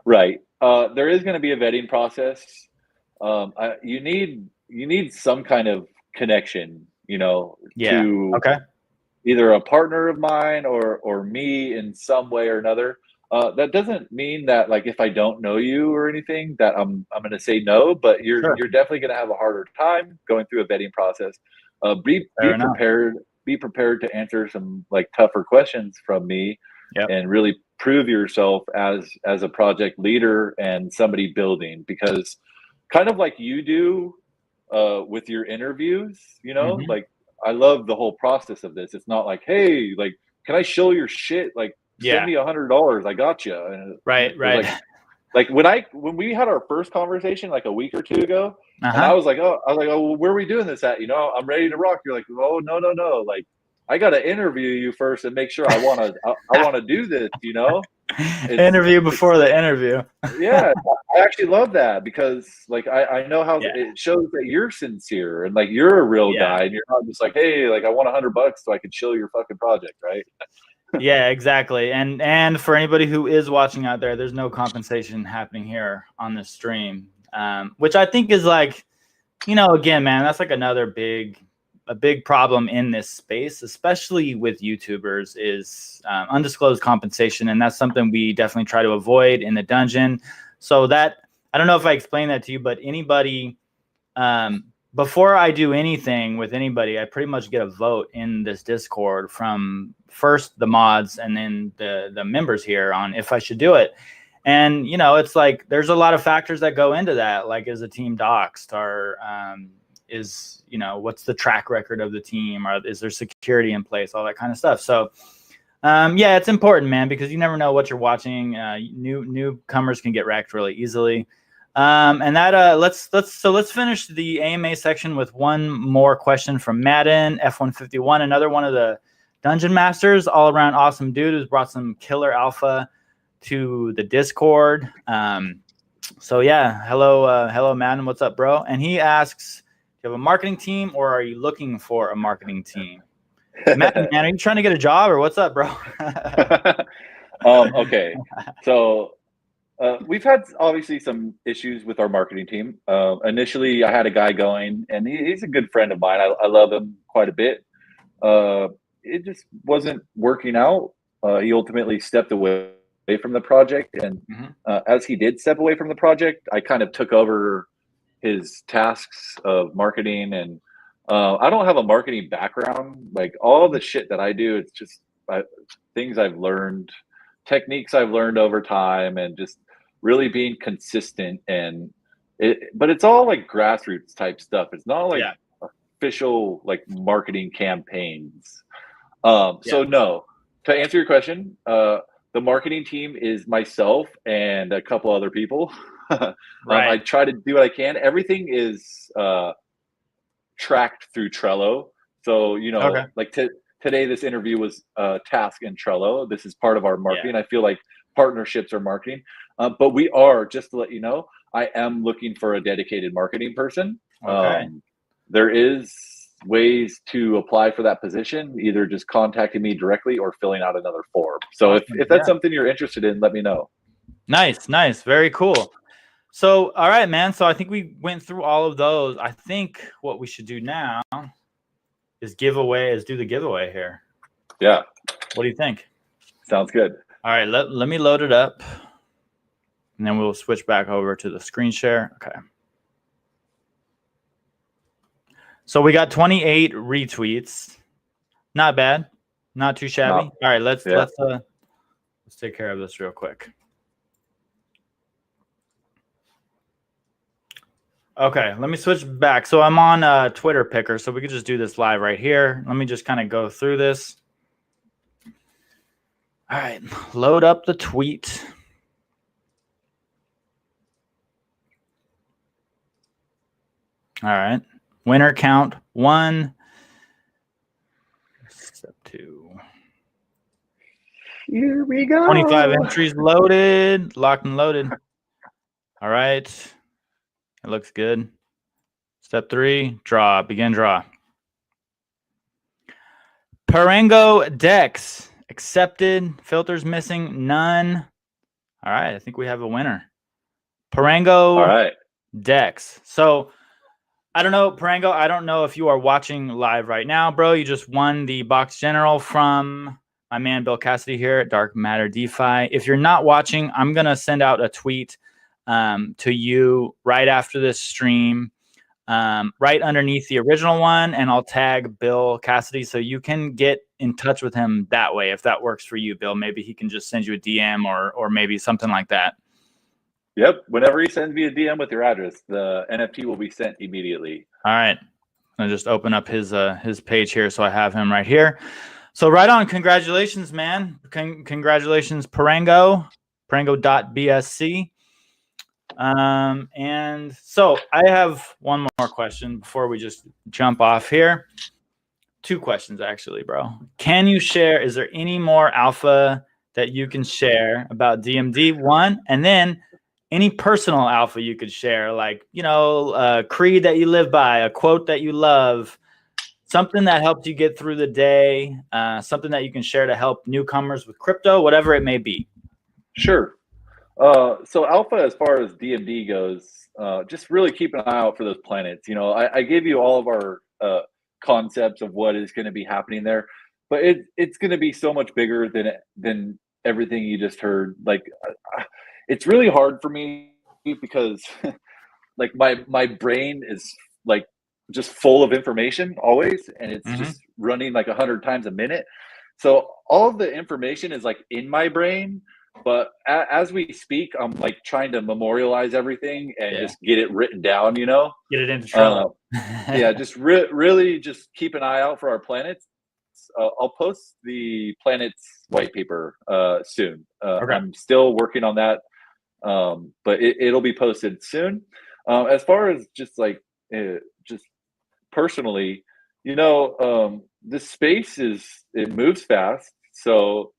Right. There is going to be a vetting process. You need some kind of connection, to either a partner of mine or me in some way or another. That doesn't mean that like if I don't know you or anything that I'm going to say no, but you're definitely going to have a harder time going through a vetting process. Be prepared. Be prepared to answer some like tougher questions from me, and really prove yourself as a project leader and somebody building, because kind of like you do with your interviews, like I love the whole process of this. It's not like, hey, like, can I show your shit? Like, send me $100. I got you. And
right.
Like when we had our first conversation like a week or two ago, and I was like, oh, where are we doing this at? I'm ready to rock. You're like, oh, no. Like, I got to interview you first and make sure I want to do this,
Interview before the interview.
Yeah, I actually love that because like I know how it shows that you're sincere and like you're a real guy, and you're not just like, hey, like I want $100 so I can show your fucking project, right?
Yeah, exactly. And for anybody who is watching out there, there's no compensation happening here on this stream, which I think is like, again, man, that's like another big problem in this space, especially with YouTubers, is undisclosed compensation. And that's something we definitely try to avoid in the dungeon. So that, I don't know if I explained that to you, but anybody, before I do anything with anybody, I pretty much get a vote in this Discord from first the mods and then the members here on if I should do it. And, it's like, there's a lot of factors that go into that. Like, is a team doxed, or is, what's the track record of the team, or is there security in place, all that kind of stuff. So yeah, it's important, man, because you never know what you're watching. Newcomers can get wrecked really easily. And that let's finish the AMA section with one more question from Madden F151, another one of the dungeon masters, all around awesome dude who's brought some killer alpha to the Discord. So yeah, hello Madden, what's up, bro? And he asks, do you have a marketing team, or are you looking for a marketing team? Madden, man, are you trying to get a job, or what's up, bro?
Okay, so we've had obviously some issues with our marketing team. Initially, I had a guy going, and he's a good friend of mine. I love him quite a bit. It just wasn't working out. He ultimately stepped away from the project, and as he did step away from the project, I kind of took over his tasks of marketing. And I don't have a marketing background. Like, all the shit that I do, it's just things I've learned, techniques I've learned over time, and just really being consistent. But it's all like grassroots type stuff. It's not like official like marketing campaigns. So no, to answer your question, the marketing team is myself and a couple other people. I try to do what I can. Everything is tracked through Trello. So, like today, this interview was task in Trello. This is part of our marketing. I feel like partnerships are marketing. But we are, just to let you know, I am looking for a dedicated marketing person. There is ways to apply for that position, either just contacting me directly or filling out another form. So if that's something you're interested in, let me know. Nice.
Very cool. So, all right, man. So I think we went through all of those. I think what we should do now is do the giveaway here.
Yeah.
What do you think?
Sounds good.
All right, let me load it up, and then we'll switch back over to the screen share. Okay. So we got 28 retweets. Not bad. Not too shabby. All right, let's take care of this real quick. Okay, let me switch back. So I'm on Twitter Picker, so we could just do this live right here. Let me just kind of go through this. All right, load up the tweet. All right, winner count 1. Step 2.
Here we go.
25 entries loaded, locked and loaded. All right, it looks good. Step 3, draw, begin draw. Parango Dex, accepted, filters missing, none. All right, I think we have a winner. Parango
All right.
Dex. So I don't know, Parango, I don't know if you are watching live right now, bro. You just won the box general from my man Bill Cassidy here at DarkMatter Defi. If you're not watching, I'm going to send out a tweet to you right after this stream, right underneath the original one, and I'll tag Bill Cassidy so you can get in touch with him that way if that works for you, Bill. Maybe he can just send you a DM or maybe something like that.
Yep. Whenever he sends me a DM with your address, the NFT will be sent immediately.
All right. I'll just open up his page here so I have him right here. So right on. Congratulations, man. Congratulations, Parango. Parango.bsc. And so I have one more question before we just jump off here. 2 questions, actually, bro. Can you share, is there any more alpha that you can share about DMD? 1, and then any personal alpha you could share, like, you know, a creed that you live by, a quote that you love, something that helped you get through the day, something that you can share to help newcomers with crypto, whatever it may be.
Sure. So alpha, as far as DMD goes, just really keep an eye out for those planets. You know, I gave you all of our concepts of what is going to be happening there, but it's going to be so much bigger than everything you just heard. Like, it's really hard for me because like my brain is like just full of information always, and it's just running like 100 times a minute. So all of the information is like in my brain, but as we speak, I'm like trying to memorialize everything and just get it written down, you know,
get it into Trello.
Yeah, just really just keep an eye out for our planets. I'll post the planets white paper soon.
Okay.
I'm still working on that, but it'll be posted soon. As far as just like just personally, you know, this space it moves fast, so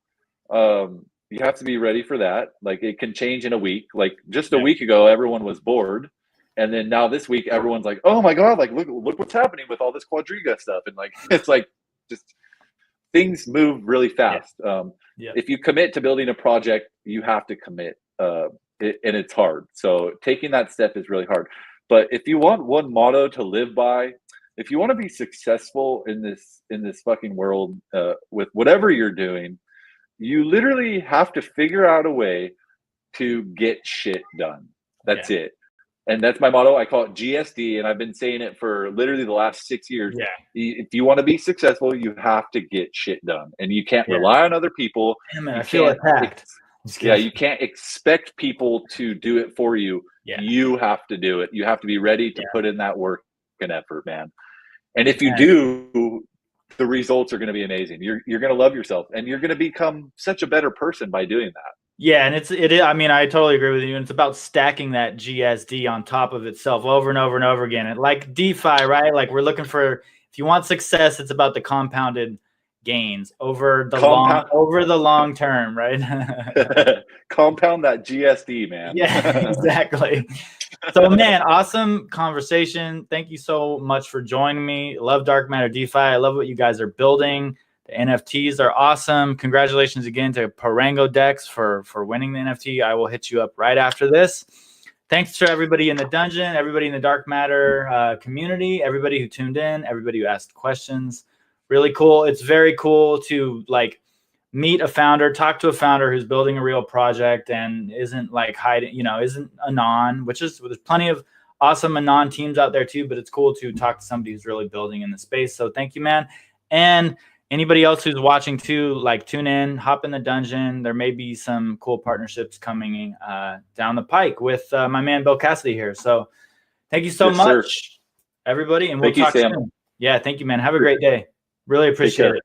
you have to be ready for that. Like, it can change in a week. Like, just a week ago, everyone was bored, and then now this week, everyone's like, "Oh my god! Like, look what's happening with all this Quadriga stuff." And like, it's like just things move really fast. If you commit to building a project, you have to commit, and it's hard. So taking that step is really hard. But if you want one motto to live by, if you want to be successful in this fucking world, with whatever you're doing, you literally have to figure out a way to get shit done. That's it. And that's my motto. I call it GSD, and I've been saying it for literally the last 6 years.
Yeah.
If you want to be successful, you have to get shit done, and you can't rely on other people.
Damn it, I feel attacked.
You can't expect people to do it for you. You have to do it. You have to be ready to put in that work and effort, man. And if you do, the results are going to be amazing. You're going to love yourself, and you're going to become such a better person by doing that.
Yeah, and it is, I mean, I totally agree with you. And it's about stacking that GSD on top of itself over and over and over again. And like DeFi, right? Like, we're looking for, if you want success, it's about the compounded gains over the long term, right?
Compound that GSD, man.
Yeah, exactly. So, man, awesome conversation. Thank you so much for joining me. Love DarkMatter DeFi. I love what you guys are building. The NFTs are awesome. Congratulations again to Parango Dex for winning the NFT. I will hit you up right after this. Thanks to everybody in the dungeon, everybody in the DarkMatter community, everybody who tuned in, everybody who asked questions. Really cool. It's very cool to like meet a founder, talk to a founder who's building a real project and isn't like hiding, you know, isn't anon, which is, there's plenty of awesome anon teams out there too, but it's cool to talk to somebody who's really building in the space. So thank you, man. And anybody else who's watching too, like, tune in, hop in the dungeon. There may be some cool partnerships coming down the pike with my man Bill Cassidy here. So Thank you so
Yes,
much,
sir.
everybody, and we'll
Thank you,
talk
Sam.
soon. Yeah, thank you, man. Have a great day. Really appreciate it.